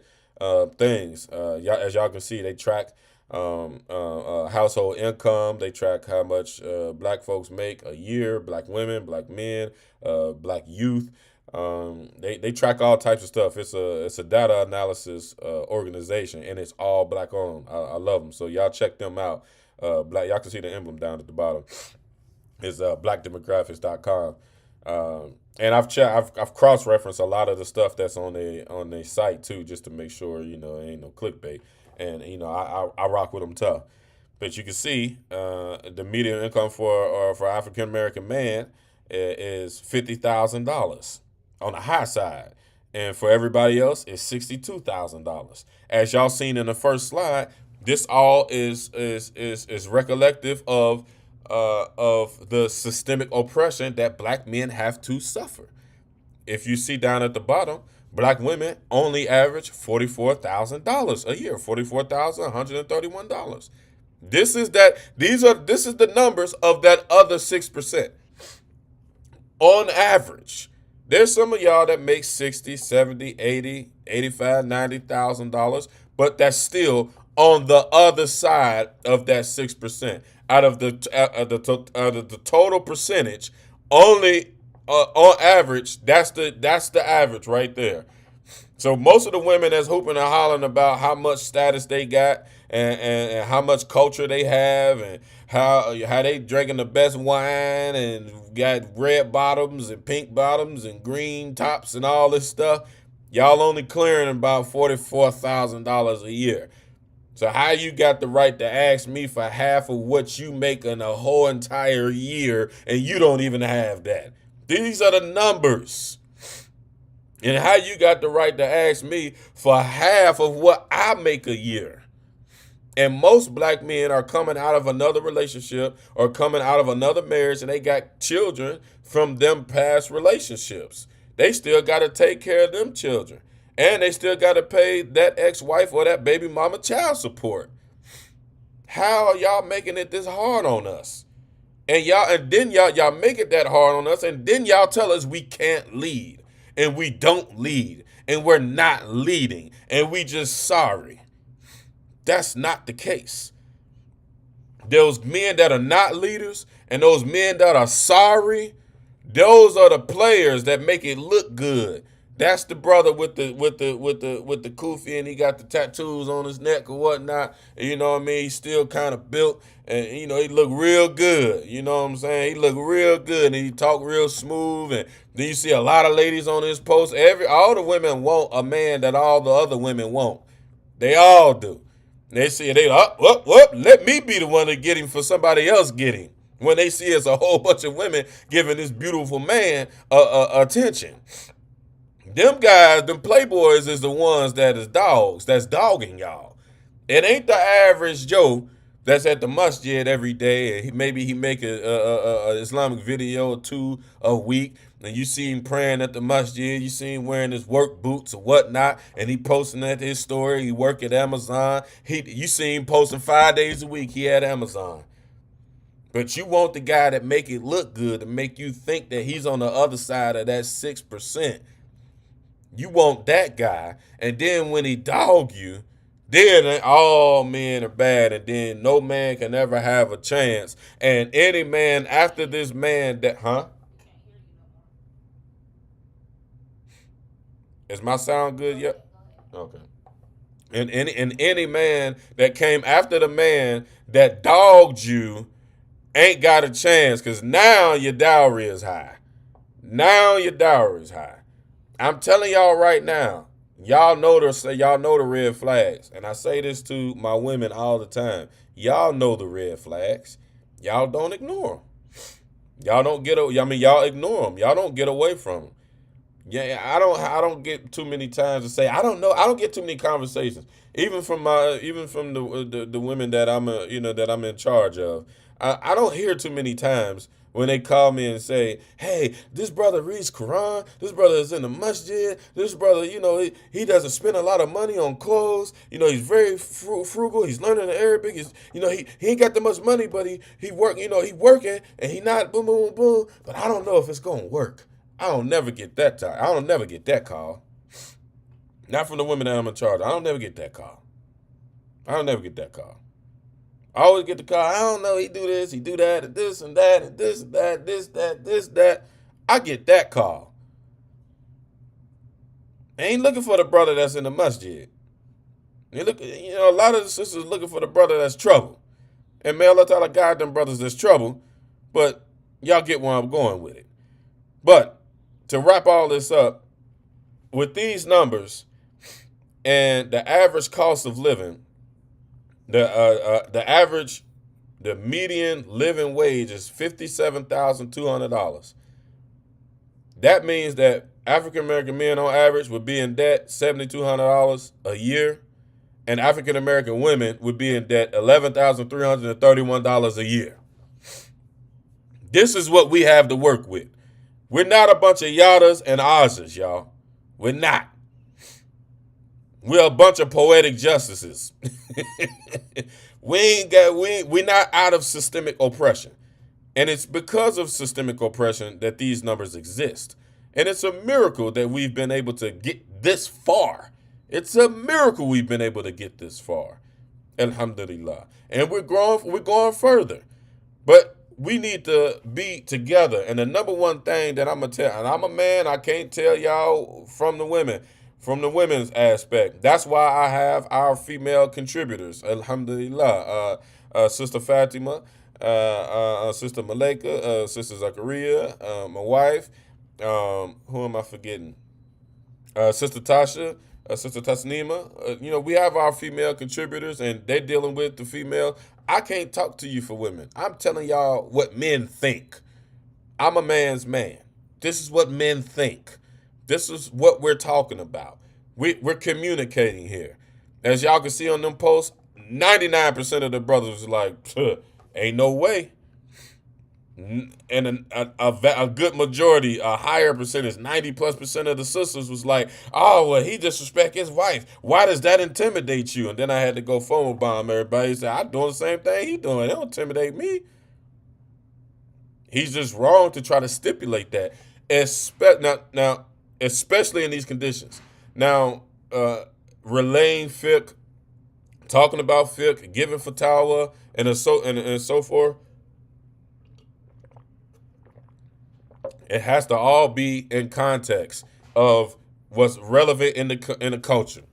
things. As y'all can see, they track household income. They track how much black folks make a year, black women, black men, black youth. They track all types of stuff. It's a data analysis organization, and it's all black owned. I love them. So y'all check them out. Black. Y'all can see the emblem down at the bottom. Is blackdemographics.com. And I've cross referenced a lot of the stuff that's on their site too, just to make sure it ain't no clickbait. And I rock with them tough. But you can see the median income for African American man is $50,000 on the high side, and for everybody else it's $62,000. As y'all seen in the first slide, this all is recollective of the systemic oppression that black men have to suffer. If you see down at the bottom, black women only average $44,000 a year, $44,131. This is the numbers of that other 6%. On average, there's some of y'all that make 60, 70, 80, 85, $90,000, but that's still on the other side of that 6%. Out of the total percentage, only on average, that's the average right there. So most of the women that's hooping and hollering about how much status they got and how much culture they have and how they drinking the best wine and got red bottoms and pink bottoms and green tops and all this stuff, y'all only clearing about $44,000 a year. So how you got the right to ask me for half of what you make in a whole entire year and you don't even have that? These are the numbers. And how you got the right to ask me for half of what I make a year? And most black men are coming out of another relationship or coming out of another marriage and they got children from them past relationships. They still got to take care of them children. And they still got to pay that ex-wife or that baby mama child support. How are y'all making it this hard on us? And then y'all make it that hard on us, and then y'all tell us we can't lead. And we don't lead. And we're not leading. And we just sorry. That's not the case. Those men that are not leaders and those men that are sorry, those are the players that make it look good. That's the brother with the kufi and he got the tattoos on his neck or whatnot. You know what I mean? He's still kind of built and he look real good. You know what I'm saying? He look real good and he talk real smooth. And then you see a lot of ladies on his post. All the women want a man that all the other women want. They all do. They say let me be the one to get him for somebody else get him. When they see it's a whole bunch of women giving this beautiful man attention. Them guys, them playboys is the ones that is dogs, that's dogging y'all. It ain't the average Joe that's at the masjid every day and maybe he make a Islamic video or two a week and you see him praying at the masjid, you see him wearing his work boots or whatnot and he posting at his story, he work at Amazon. You see him posting 5 days a week, he at Amazon. But you want the guy that make it look good to make you think that he's on the other side of that 6%. You want that guy, and then when he dog you, then all men are bad, and then no man can ever have a chance. And any man after this man that, Is my sound good yet? Okay. And any man that came after the man that dogged you ain't got a chance, because now your dowry is high. I'm telling y'all right now, y'all know the red flags. And I say this to my women all the time. Y'all know the red flags. Y'all don't ignore them. Y'all ignore them. Y'all don't get away from them. Yeah, I don't get too many times to say I don't know. I don't get too many conversations, even from the women that I'm in charge of. I don't hear too many times when they call me and say, "Hey, this brother reads Quran. This brother is in the masjid. This brother, he doesn't spend a lot of money on clothes. He's very frugal. He's learning the Arabic. He ain't got that much money, but he work. He working and he not boom boom boom. But I don't know if it's gonna work." I don't never get that time. I don't never get that call. Not from the women that I'm in charge of. I don't never get that call. I always get the call. I don't know. He do this, he do that, and this and that, and this and that, this, that. I get that call. I ain't looking for the brother that's in the masjid. A lot of the sisters looking for the brother that's trouble. And may Allah Ta'ala guide them brothers that's trouble. But y'all get where I'm going with it. But to wrap all this up, with these numbers and the average cost of living, the median living wage is $57,200. That means that African American men on average would be in debt $7,200 a year, and African American women would be in debt $11,331 a year. This is what we have to work with. We're not a bunch of yadas and Ozes, y'all. We're not. We're a bunch of poetic justices. We're not out of systemic oppression. And it's because of systemic oppression that these numbers exist. And it's a miracle that we've been able to get this far. It's a miracle we've been able to get this far. Alhamdulillah. And we're going further. But we need to be together. And the number one thing that I'm going to tell, and I'm a man, I can't tell y'all from the women's aspect. That's why I have our female contributors. Alhamdulillah. Sister Fatima, Sister Malika, Sister Zakaria, my wife. Who am I forgetting? Sister Tasha, Sister Tasnima. We have our female contributors, and they're dealing with the female. I can't talk to you for women. I'm telling y'all what men think. I'm a man's man. This is what men think. This is what we're talking about. We're communicating here. As y'all can see on them posts, 99% of the brothers are like, ain't no way. And a good majority, a higher percentage, 90+% of the sisters was like, oh, well, he disrespect his wife. Why does that intimidate you? And then I had to go phone bomb everybody and say, I'm doing the same thing he doing. It don't intimidate me. He's just wrong to try to stipulate that. Now, especially in these conditions. Now, relaying fiqh, talking about fiqh, giving fatwa, and so forth, it has to all be in context of what's relevant in the culture.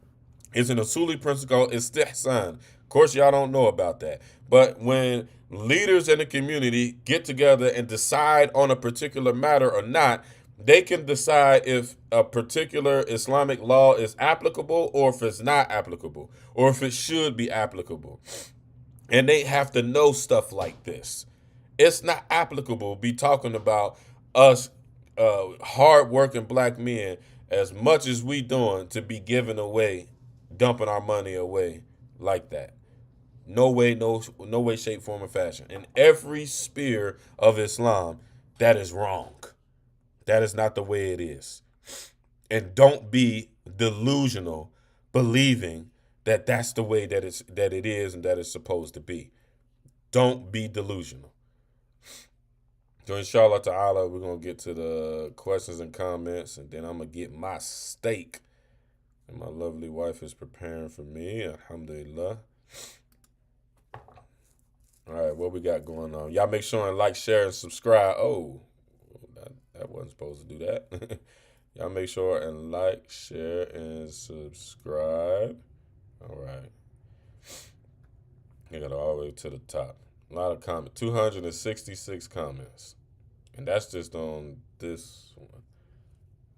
It's an usuli principle called istihsan. Of course, y'all don't know about that. But when leaders in the community get together and decide on a particular matter or not, they can decide if a particular Islamic law is applicable or if it's not applicable or if it should be applicable. And they have to know stuff like this. It's not applicable be talking about us hard-working black men as much as we doing to be giving away, dumping our money away like that. No way, no way, shape, form, or fashion. In every sphere of Islam, that is wrong. That is not the way it is. And don't be delusional believing that that's the way that it is and that it's supposed to be. Don't be delusional. So inshallah ta'ala, we're going to get to the questions and comments, and then I'm going to get my steak. And my lovely wife is preparing for me. Alhamdulillah. All right, what we got going on? Y'all make sure and like, share, and subscribe. Oh, that wasn't supposed to do that. Y'all make sure and like, share, and subscribe. All right. I got all the way to the top. A lot of comments. 266 comments. And that's just on this one.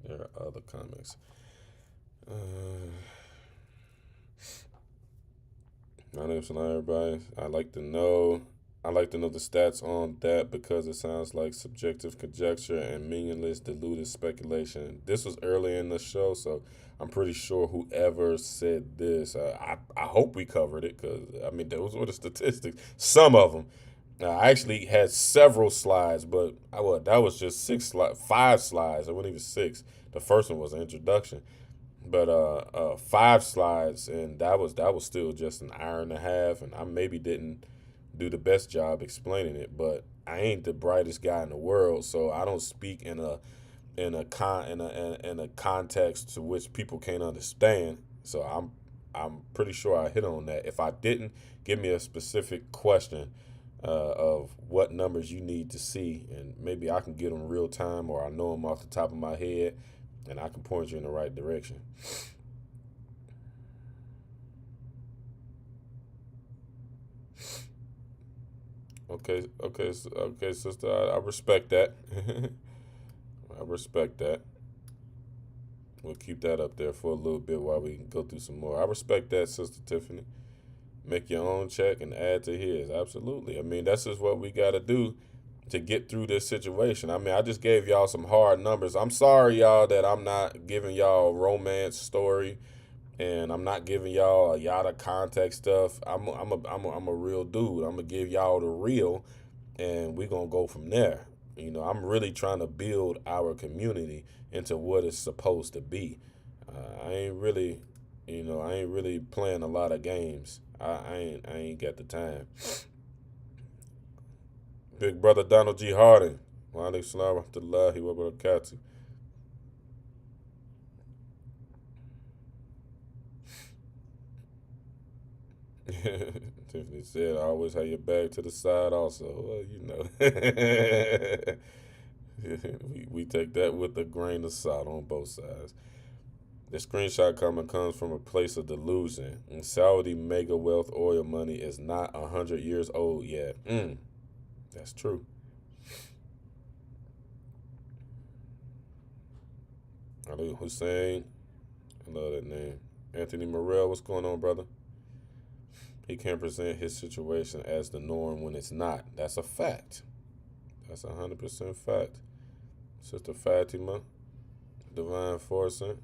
There are other comments. My name's everybody. I'd like to know the stats on that because it sounds like subjective conjecture and meaningless, diluted speculation. This was early in the show, so I'm pretty sure whoever said this, I hope we covered it because, those were the statistics. Some of them. I actually had several slides, but that was just 5 slides. It wasn't even 6. The first one was an introduction. But 5 slides, and that was still just an hour and a half, and I maybe didn't do the best job explaining it, but I ain't the brightest guy in the world, so I don't speak in a context to which people can't understand. So I'm pretty sure I hit on that. If I didn't, give me a specific question of what numbers you need to see, and maybe I can get them real time, or I know them off the top of my head, and I can point you in the right direction. Okay, sister. I respect that. I respect that. We'll keep that up there for a little bit while we can go through some more. I respect that, Sister Tiffany. Make your own check and add to his. Absolutely. I mean, that's just what we got to do to get through this situation. I mean, I just gave y'all some hard numbers. I'm sorry, y'all, that I'm not giving y'all a romance story and I'm not giving y'all a yada context stuff. I'm a real dude. I'm gonna give y'all the real, and we're gonna go from there. I'm really trying to build our community into what it's supposed to be. I ain't really, I ain't really playing a lot of games. I ain't got the time. Big brother Donald G. Harding. Wa alaikum salam wa rahmatullahi wa barakatuh. Tiffany said, always have your bag to the side also. Well, we take that with a grain of salt on both sides. The screenshot comment comes from a place of delusion. And Saudi mega wealth oil money is not 100 years old yet. That's true. Ali Hussein, I love that name. Anthony Morrell, what's going on, brother? He can't present his situation as the norm when it's not. That's a fact. That's 100% fact. Sister Fatima, Divine Forcing,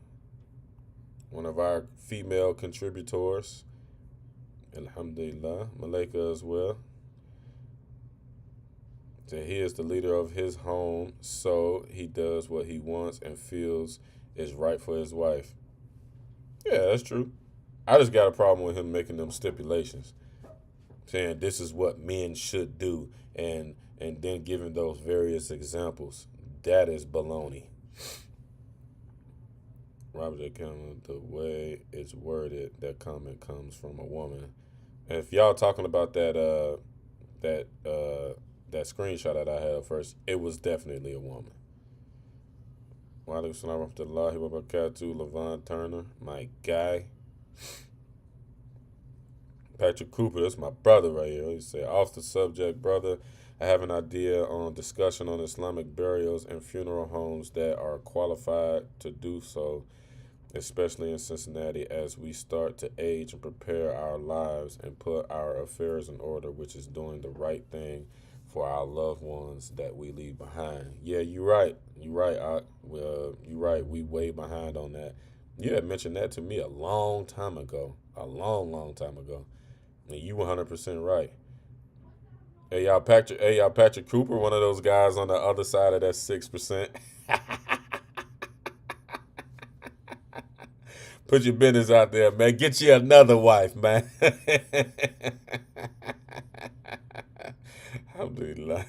one of our female contributors. Alhamdulillah. Malika as well. That he is the leader of his home, so he does what he wants and feels is right for his wife. Yeah, that's true. I just got a problem with him making them stipulations, saying this is what men should do, and then giving those various examples. That is baloney. Robert J. Cameron, the way it's worded, that comment comes from a woman. And if y'all talking about that screenshot that I had first, it was definitely a woman. Wa alaikum salam wa rahmatullahi wa barakatuh. Levon Turner, my guy. Patrick Cooper, that's my brother right here. He said, off the subject, brother, I have an idea on discussion on Islamic burials and funeral homes that are qualified to do so, especially in Cincinnati, as we start to age and prepare our lives and put our affairs in order, which is doing the right thing for our loved ones that we leave behind. Yeah, you're right. You're right. You're right. We way behind on that. You had mentioned that to me a long time ago. A long, long time ago. And you 100% right. Hey, y'all, Patrick Cooper, one of those guys on the other side of that 6%. Put your business out there, man. Get you another wife, man. Alhamdulillah.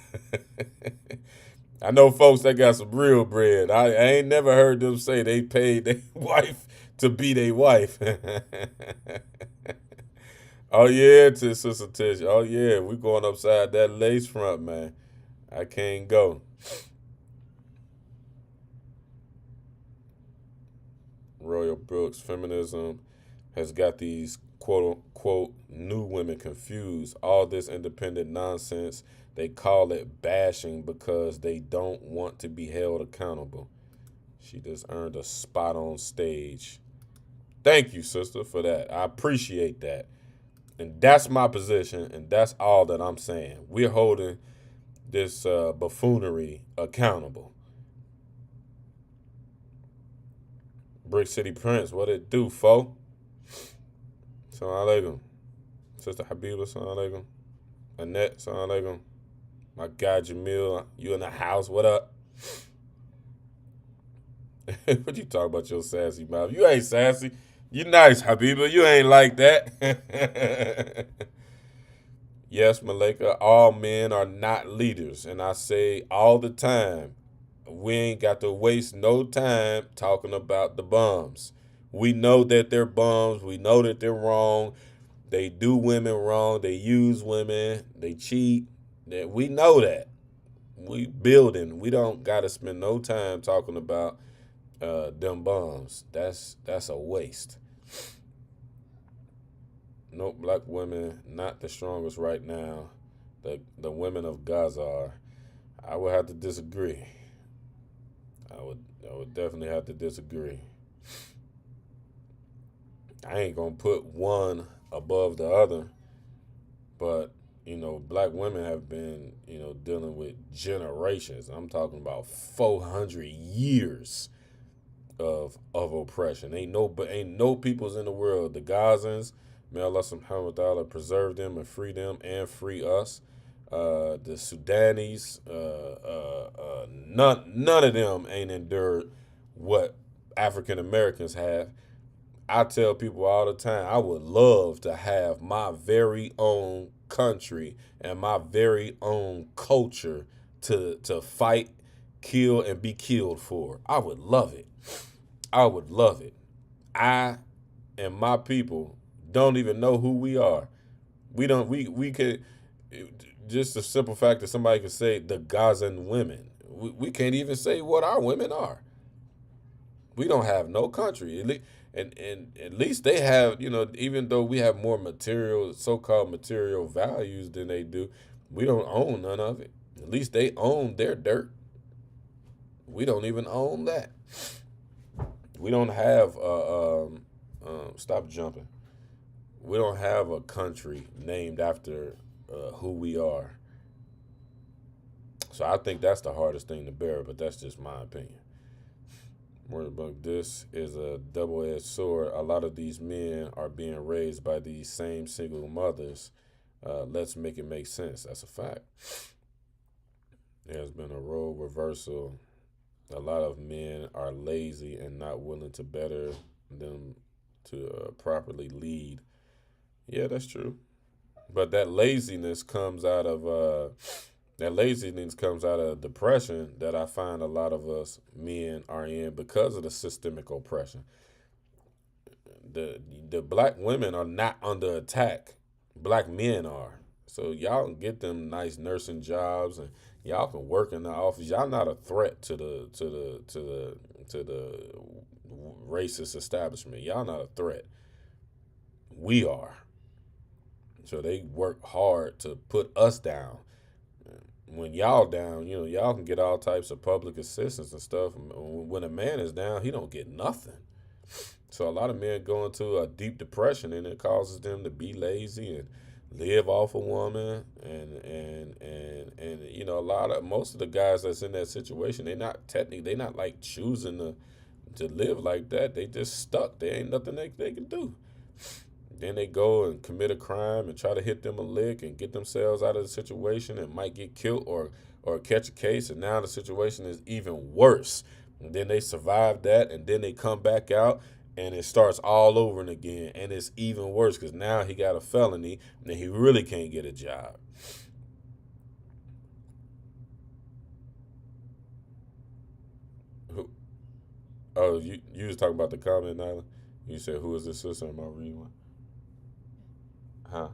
I know folks that got some real bread. I ain't never heard them say they paid their wife to be their wife. Oh yeah, to Sister Tish. Oh yeah, we going upside that lace front, man. I can't go. Royal Brooks, feminism has got these quote unquote new women confused. All this independent nonsense, they call it bashing because they don't want to be held accountable. She just earned a spot on stage. Thank you, sister, for that. I appreciate that. And that's my position, and that's all that I'm saying. We're holding this buffoonery accountable. Brick City Prince, what it do, fo? Assalamu alaikum. Sister Habiba, assalamu alaikum. Annette, assalamu alaikum. My guy Jamil, you in the house, what up? What you talk about your sassy mouth? You ain't sassy. You nice, Habiba. You ain't like that. Yes, Malika, all men are not leaders. And I say all the time, we ain't got to waste no time talking about the bums. We know that they're bums. We know that they're wrong. They do women wrong. They use women. They cheat. We know that. We building. We don't got to spend no time talking about them bums. That's a waste. No, black women not the strongest right now. the women of Gaza are, I would have to disagree. I would definitely have to disagree. I ain't gonna put one above the other, but black women have been dealing with generations. I'm talking about 400 years of oppression. Ain't no peoples in the world. The Gazans, may Allah subhanahu wa ta'ala preserve them and free us. The Sudanese, none of them ain't endured what African Americans have. I tell people all the time, I would love to have my very own country and my very own culture to fight, kill, and be killed for. I would love it. I would love it. I and my people don't even know who we are. We could, just the simple fact that somebody could say the Gazan women. We can't even say what our women are. We don't have no country. And at least they have, even though we have more material, so-called material values than they do, we don't own none of it. At least they own their dirt. We don't even own that. We don't have stop jumping. We don't have a country named after who we are. So I think that's the hardest thing to bear, but that's just my opinion. Word, this is a double-edged sword. A lot of these men are being raised by these same single mothers. Let's make it make sense. That's a fact. There's been a role reversal. A lot of men are lazy and not willing to better them to properly lead. Yeah, that's true. But that laziness comes out of depression that I find a lot of us men are in because of the systemic oppression. The black women are not under attack. Black men are. So y'all can get them nice nursing jobs and y'all can work in the office. Y'all not a threat to the racist establishment. Y'all not a threat. We are. So they work hard to put us down. When y'all down, y'all can get all types of public assistance and stuff. When a man is down, he don't get nothing. So a lot of men go into a deep depression, and it causes them to be lazy and live off a woman. And most of the guys that's in that situation, they not like choosing to live like that. They just stuck. There ain't nothing they can do. Then they go and commit a crime and try to hit them a lick and get themselves out of the situation and might get killed or catch a case. And now the situation is even worse. And then they survive that and then they come back out and it starts all over again. And it's even worse because now he got a felony and he really can't get a job. Oh, you was talking about the comment, Nyla? You said, who is this sister? Am I reading one? Huh?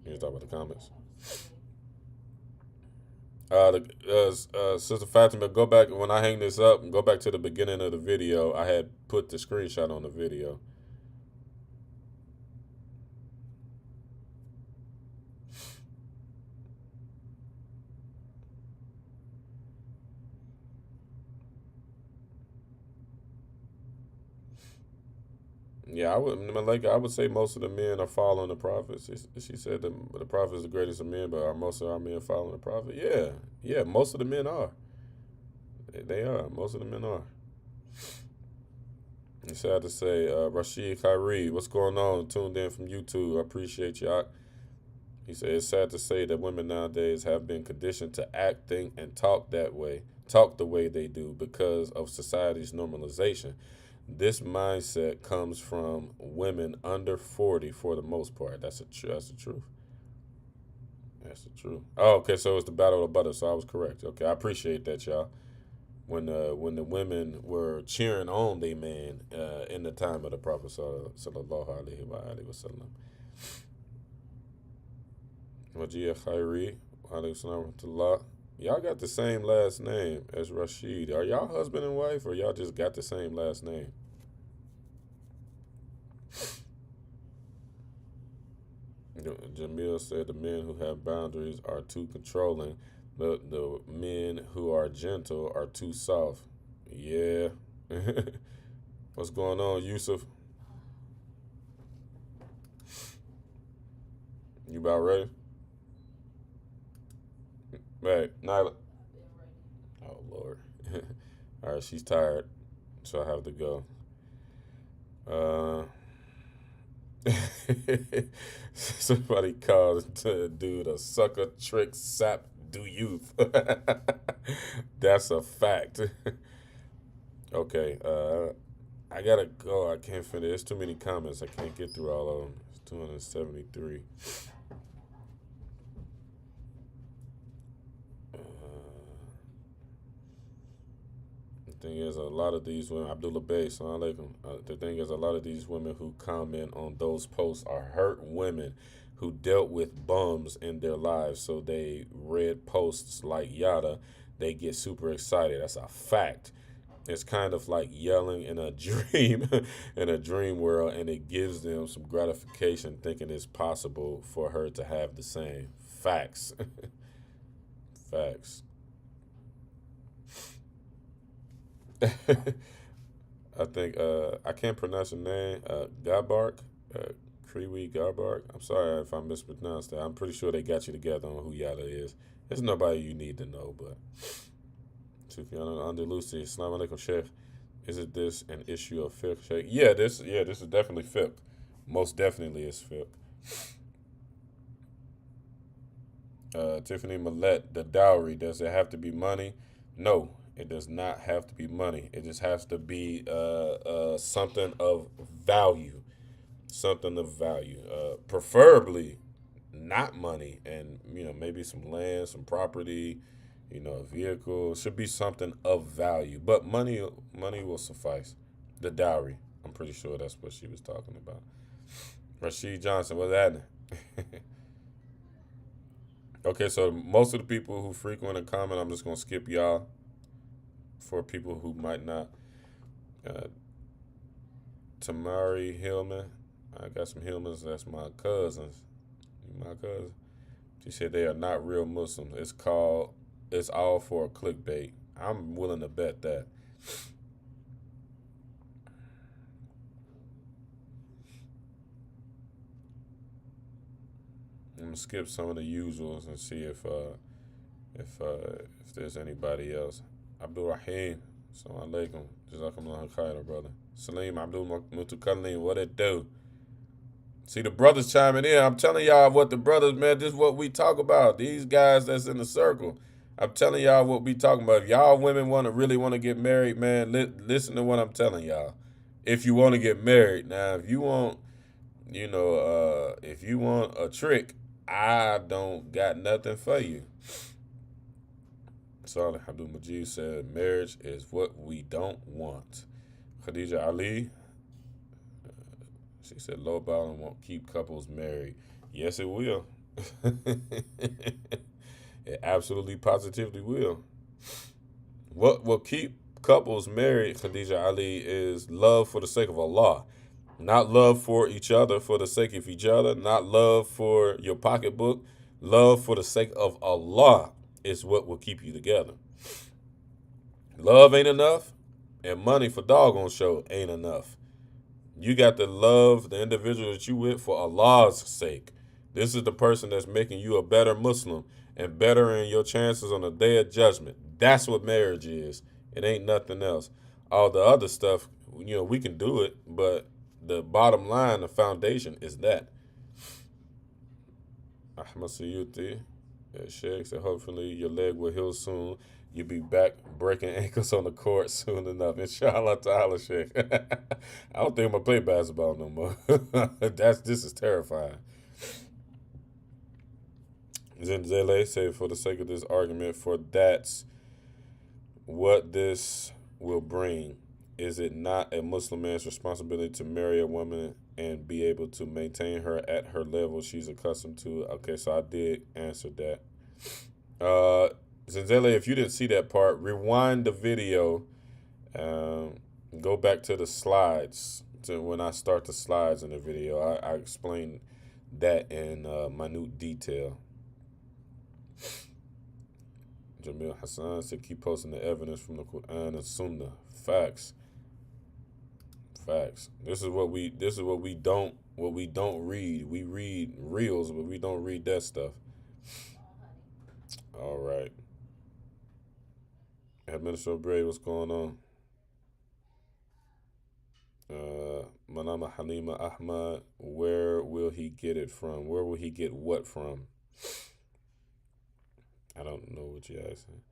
You was talking about the comments. Sister Fatima, go back when I hang this up and go back to the beginning of the video. I had put the screenshot on the video. Yeah, I would say most of the men are following the prophet. She said the prophet is the greatest of men, but are most of our men following the prophet? Yeah, most of the men are. They are. Most of the men are. It's sad to say, Rashid Kyrie, what's going on? Tuned in from YouTube. I appreciate you. He said it's sad to say that women nowadays have been conditioned to act, think, and talk the way they do because of society's normalization. This mindset comes from women under 40 for the most part. That's the truth. That's the truth. Oh, okay, so it's the battle of the butter, so I was correct. Okay, I appreciate that, y'all. When the women were cheering on their man in the time of the Prophet sallallahu alaihi wasallam. Wajia Khairi, alaihi salam rahmatullah. Y'all got the same last name as Rashid. Are y'all husband and wife, or y'all just got the same last name? Jamil said the men who have boundaries are too controlling. The men who are gentle are too soft. Yeah. What's going on, Yusuf? You about ready? Right, Nyla. Oh Lord. All right, she's tired, so I have to go. Uh, Somebody called the dude a sucker trick sap do youth. That's a fact. Okay, I gotta go. I can't finish. There's too many comments. I can't get through all of them. It's 273. Uh, the thing is, a lot of these women, Abdullah Bey, Assalamu alaikum. The thing is, a lot of these women who comment on those posts are hurt women who dealt with bums in their lives. So they read posts like yada, they get super excited. That's a fact. It's kind of like yelling in a dream, in a dream world, and it gives them some gratification thinking it's possible for her to have the same. Facts. Facts. I think I can't pronounce your name. Garbark, uh, Kriwi Garbark. I'm sorry if I mispronounced that. I'm pretty sure they got you together on who Yada is. There's nobody you need to know, but Sufyan Andalusi, Assalamu alaikum, Sheikh. Isn't this an issue of fiqh, Sheikh? Yeah, this is definitely fiqh. Most definitely is fiqh. Tiffany Millette, the dowry, does it have to be money? No, it does not have to be money. It just has to be something of value. Something of value. Preferably not money, and maybe some land, some property, a vehicle. Should be something of value, but money will suffice. The dowry. I'm pretty sure that's what she was talking about. Rashid Johnson, what's happening? Okay, so most of the people who frequent and comment, I'm just gonna skip y'all for people who might not. Uh, Tamari Hillman, I got some Hillmans. That's my cousins. My cousin. She said they are not real Muslims. It's all for a clickbait. I'm willing to bet that. I'm gonna skip some of the usuals and see if there's anybody else. Abdul Rahim, Assalamu alaikum. Jazakumullah khairan, brother. Salim Abdul Mutakalim, what it do? See the brothers chiming in. I'm telling y'all what the brothers, man, this is what we talk about. These guys that's in the circle. I'm telling y'all what we talking about. If y'all women really want to get married, man, listen to what I'm telling y'all. If you want to get married, now if you want, if you want a trick, I don't got nothing for you. Salih Abdul Majid said, marriage is what we don't want. Khadija Ali, she said, low bottom won't keep couples married. Yes, it will. It absolutely positively will. What will keep couples married, Khadija Ali, is love for the sake of Allah. Not love for each other for the sake of each other. Not love for your pocketbook. Love for the sake of Allah is what will keep you together. Love ain't enough, and money for doggone show ain't enough. You got to love the individual that you with for Allah's sake. This is the person that's making you a better Muslim and better in your chances on the day of judgment. That's what marriage is. It ain't nothing else. All the other stuff, we can do it, but the bottom line, the foundation is that. Ahmad Suyuti, Sheikh said, hopefully your leg will heal soon. You'll be back breaking ankles on the court soon enough. Inshallah ta'ala, Sheikh. I don't think I'm going to play basketball no more. This is terrifying. Zenzele said, for the sake of this argument, for that's what this will bring. Is it not a Muslim man's responsibility to marry a woman and be able to maintain her at her level she's accustomed to? Okay, so I did answer that. Zenzele, if you didn't see that part, rewind the video. Go back to the slides. To when I start the slides in the video, I explain that in minute detail. Jamil Hassan said, "Keep posting the evidence from the Quran and Sunnah. Facts, facts. This is what we don't read. We read reels, but we don't read that stuff." All right, Administrator Bray, what's going on? Manama Halima Ahmad, where will he get it from? Where will he get what from? I don't know what you're asking.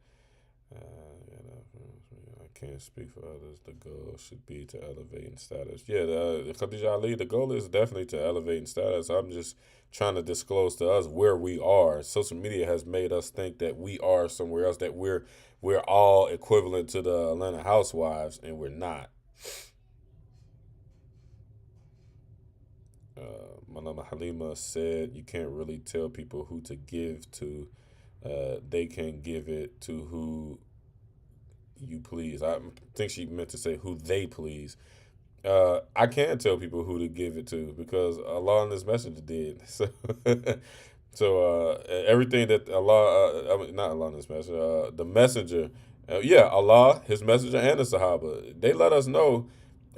I can't speak for others. The goal should be to elevate in status. Yeah, Khadija Ali, the goal is definitely to elevate in status. I'm just trying to disclose to us where we are. Social media has made us think that we are somewhere else, that we're all equivalent to the Atlanta Housewives, and we're not. Malama Halima said you can't really tell people who to give to. They can give it to who you please. I think she meant to say who they please. I can tell people who to give it to because Allah and His Messenger did. So everything that Allah, I mean, not Allah and His Messenger, the Messenger, yeah, Allah, His Messenger, and the Sahaba, they let us know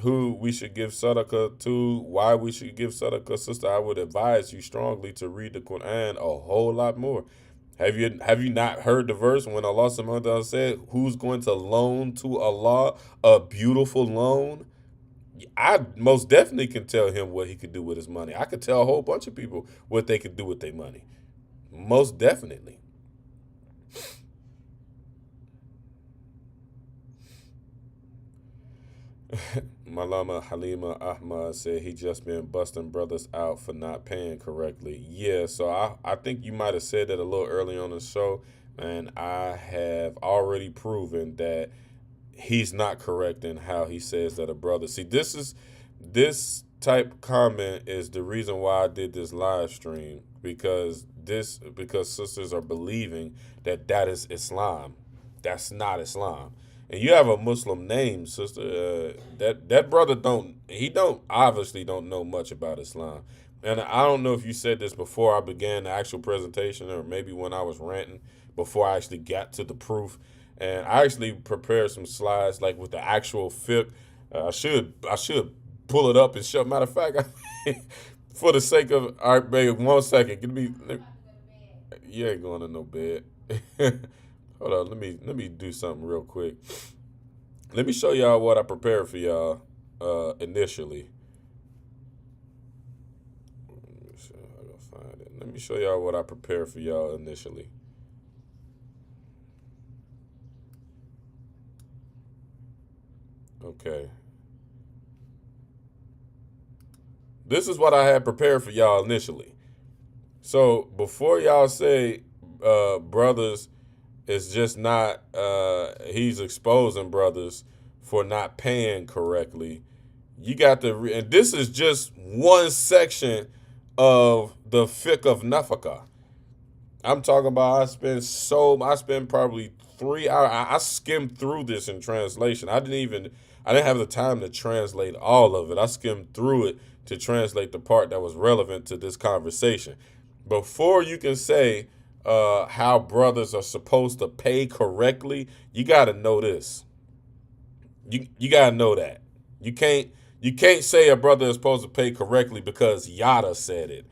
who we should give sadaqah to, why we should give sadaqah. Sister, I would advise you strongly to read the Quran a whole lot more. Have you not heard the verse when Allah subhanahu wa ta'ala said, "Who's going to loan to Allah a beautiful loan?" I most definitely can tell him what he could do with his money. I could tell a whole bunch of people what they could do with their money. Most definitely. Malama Halima Ahmad said he just been busting brothers out for not paying correctly. Yeah, so I think you might have said that a little early on the show, and I have already proven that he's not correct in how he says that a brother. See, this type comment is the reason why I did this live stream because sisters are believing that that is Islam. That's not Islam. And you have a Muslim name, sister. That brother don't obviously don't know much about Islam. And I don't know if you said this before I began the actual presentation, or maybe when I was ranting before I actually got to the proof. And I actually prepared some slides like with the actual fiqh. I should pull it up and show. Matter of fact, for the sake of all right, babe, 1 second. Give me. You ain't going to no bed. Hold on, let me do something real quick. Let me show y'all what I prepared for y'all initially. Let me see if I can find it. Let me show y'all what I prepared for y'all initially. Okay. This is what I had prepared for y'all initially. So before y'all say brothers is just not he's exposing brothers for not paying correctly. You got to and this is just one section of the fiqh of nafaka. I'm talking about I spent probably 3 hours. I skimmed through this in translation. I didn't have the time to translate all of it. I skimmed through it to translate the part that was relevant to this conversation. Before you can say how brothers are supposed to pay correctly, you got to know this. You got to know that. You can't you can't say a brother is supposed to pay correctly because Yada said it.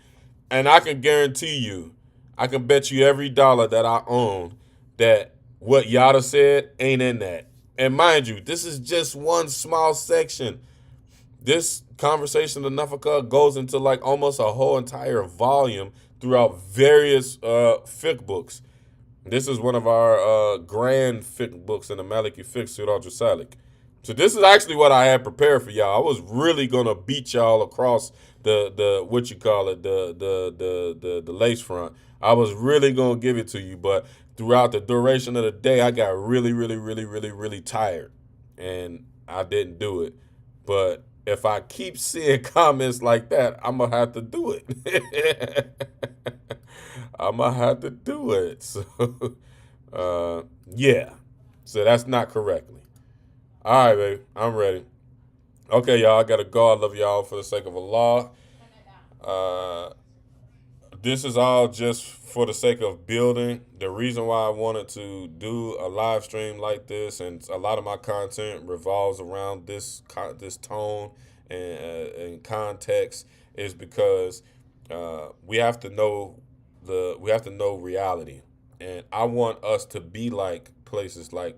And I can guarantee you, I can bet you every dollar that I own that what Yada said ain't in that. And mind you, this is just one small section. This conversation of Nafaka goes into like almost a whole entire volume throughout various fiqh books. This is one of our grand fiqh books in the Maliki fiqh, Surah Salik. So this is actually what I had prepared for y'all. I was really gonna beat y'all across the what you call it the lace front. I was really gonna give it to you, but throughout the duration of the day, I got really tired, and I didn't do it. But if I keep seeing comments like that, I'm gonna have to do it. I'm gonna have to do it. So, yeah. So that's not correctly. All right, baby. I'm ready. Okay, y'all. I gotta go. I love y'all for the sake of Allah. Uh, this is all just for the sake of building. The reason why I wanted to do a live stream like this, and a lot of my content revolves around this tone and context, is because we have to know we have to know reality, and I want us to be like places like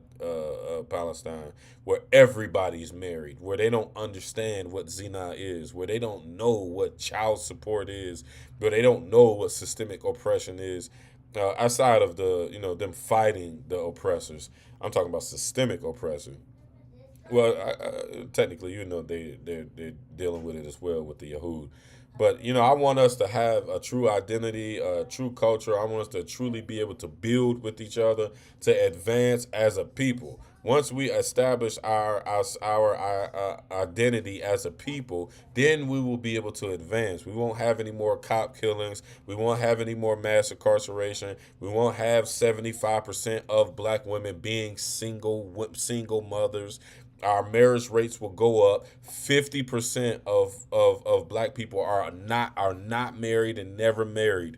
Palestine, where everybody's married, where they don't understand what zina is, where they don't know what child support is, where they don't know what systemic oppression is. Outside of them fighting the oppressors, I'm talking about systemic oppression. Well, technically, they're dealing with it as well with the Yahud. But I want us to have a true identity, a true culture. I want us to truly be able to build with each other, to advance as a people. Once we establish our identity as a people, then we will be able to advance. We won't have any more cop killings. We won't have any more mass incarceration. We won't have 75% of black women being single mothers. Our marriage rates will go up. 50% of black people are not married and never married.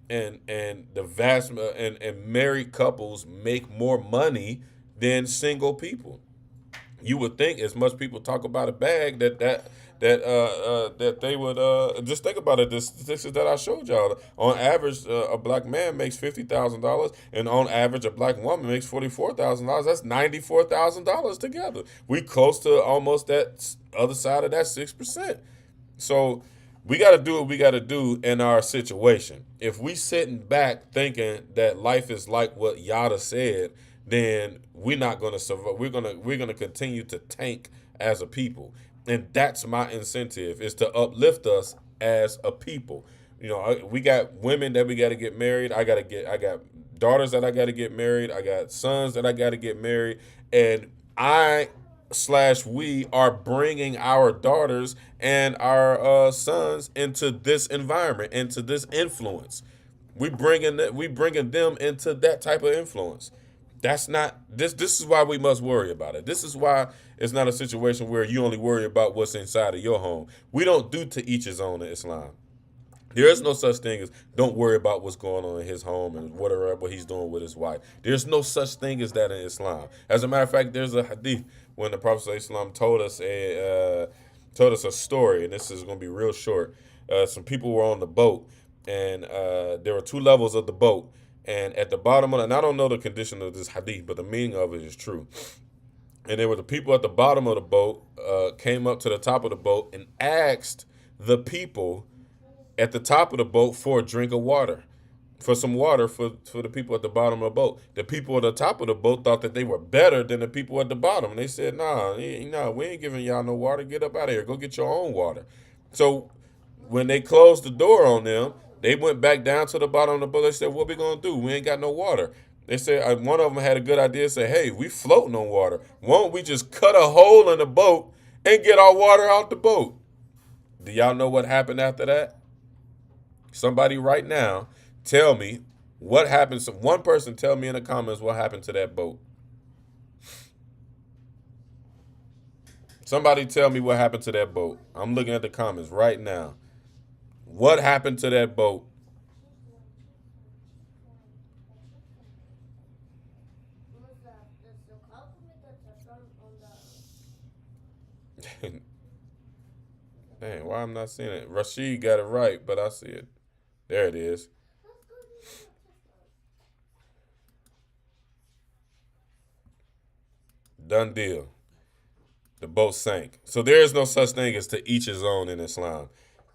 And the vast and married couples make more money than single people. You would think, as much people talk about a bag, that they would just think about it. The statistics that I showed y'all. On average, a black man makes $50,000, and on average, a black woman makes $44,000. That's $94,000 together. We close to almost that other side of that 6%. So we got to do what we got to do in our situation. If we sitting back thinking that life is like what Yada said, then we're not going to survive. We're gonna continue to tank as a people, and that's my incentive, is to uplift us as a people. We got women that we got to get married. I got daughters that I got to get married. I got sons that I got to get married, and I slash we are bringing our daughters and our sons into this environment, into this influence. We bringing them into that type of influence. That's not this. This is why we must worry about it. This is why it's not a situation where you only worry about what's inside of your home. We don't do to each his own in Islam. There is no such thing as don't worry about what's going on in his home and whatever what he's doing with his wife. There's no such thing as that in Islam. As a matter of fact, there's a hadith when the Prophet Islam told us a story, and this is going to be real short. Some people were on the boat, and there were two levels of the boat, and at the bottom of it, and I don't know the condition of this hadith, but the meaning of it is true. And there were the people at the bottom of the boat came up to the top of the boat and asked the people at the top of the boat for a drink of water, for some water for the people at the bottom of the boat. The people at the top of the boat thought that they were better than the people at the bottom. And they said, nah, we ain't giving y'all no water. Get up out of here. Go get your own water. So when they closed the door on them, they went back down to the bottom of the boat. They said, what we going to do? We ain't got no water. They said, one of them had a good idea, said, hey, we floating on water. Won't we just cut a hole in the boat and get our water out the boat? Do y'all know what happened after that? Somebody right now tell me what happened. One person tell me in the comments what happened to that boat. Somebody tell me what happened to that boat. I'm looking at the comments right now. What happened to that boat? Dang, why I'm not seeing it? Rashid got it right, but I see it. There it is. Done deal. The boat sank. So there is no such thing as to each his own in Islam.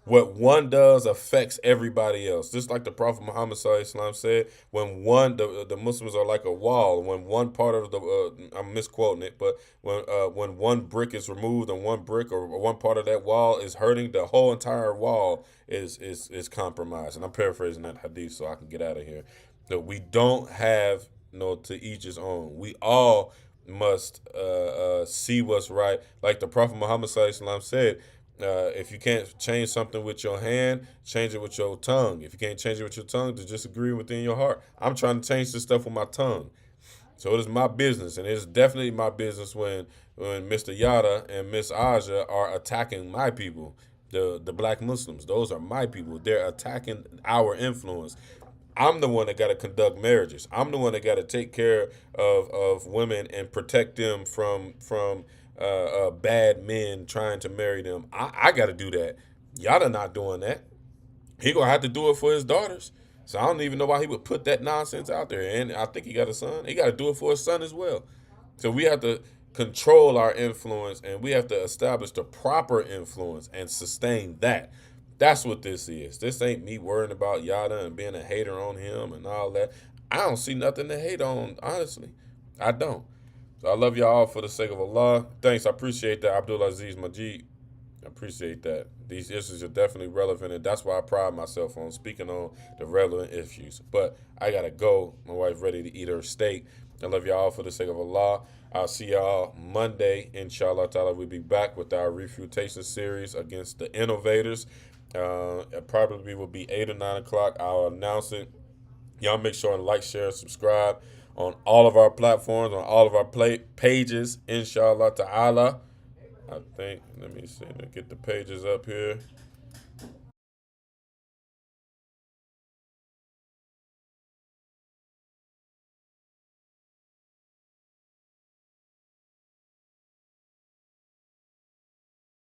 What one does affects everybody else. Just like the Prophet Muhammad SAW said, when the Muslims are like a wall. When one part of the I'm misquoting it, but when one brick is removed and one brick or one part of that wall is hurting, the whole entire wall is compromised. And I'm paraphrasing that hadith so I can get out of here. That we don't have to each his own. We all must see what's right. Like the Prophet Muhammad SAW said, if you can't change something with your hand, change it with your tongue. If you can't change it with your tongue, to just agree within your heart. I'm trying to change this stuff with my tongue. So it is my business, and it's definitely my business when Mr. Yada and Miss Aja are attacking my people. the black Muslims. Those are my people. They're attacking our influence. I'm the one that got to conduct marriages. I'm the one that got to take care of women and protect them from bad men trying to marry them. I got to do that. Y'all are not doing that. He gonna have to do it for his daughters. So I don't even know why he would put that nonsense out there. And I think he got a son. He got to do it for his son as well. So we have to control our influence, and we have to establish the proper influence and sustain that. That's what this is. This ain't me worrying about Yada and being a hater on him and all that. I don't see nothing to hate on, honestly. I don't. So I love y'all for the sake of Allah. Thanks. I appreciate that, Abdul Aziz Majid. I appreciate that. These issues are definitely relevant, and that's why I pride myself on speaking on the relevant issues. But I gotta go. My wife ready to eat her steak. I love y'all for the sake of Allah. I'll see y'all Monday, inshallah ta'ala. We'll be back with our refutation series against the innovators. It probably will be 8 or 9 o'clock. I'll announce it. Y'all make sure and like, share, and subscribe on all of our platforms, on all of our pages, inshallah ta'ala. I think, let me see, let me get the pages up here.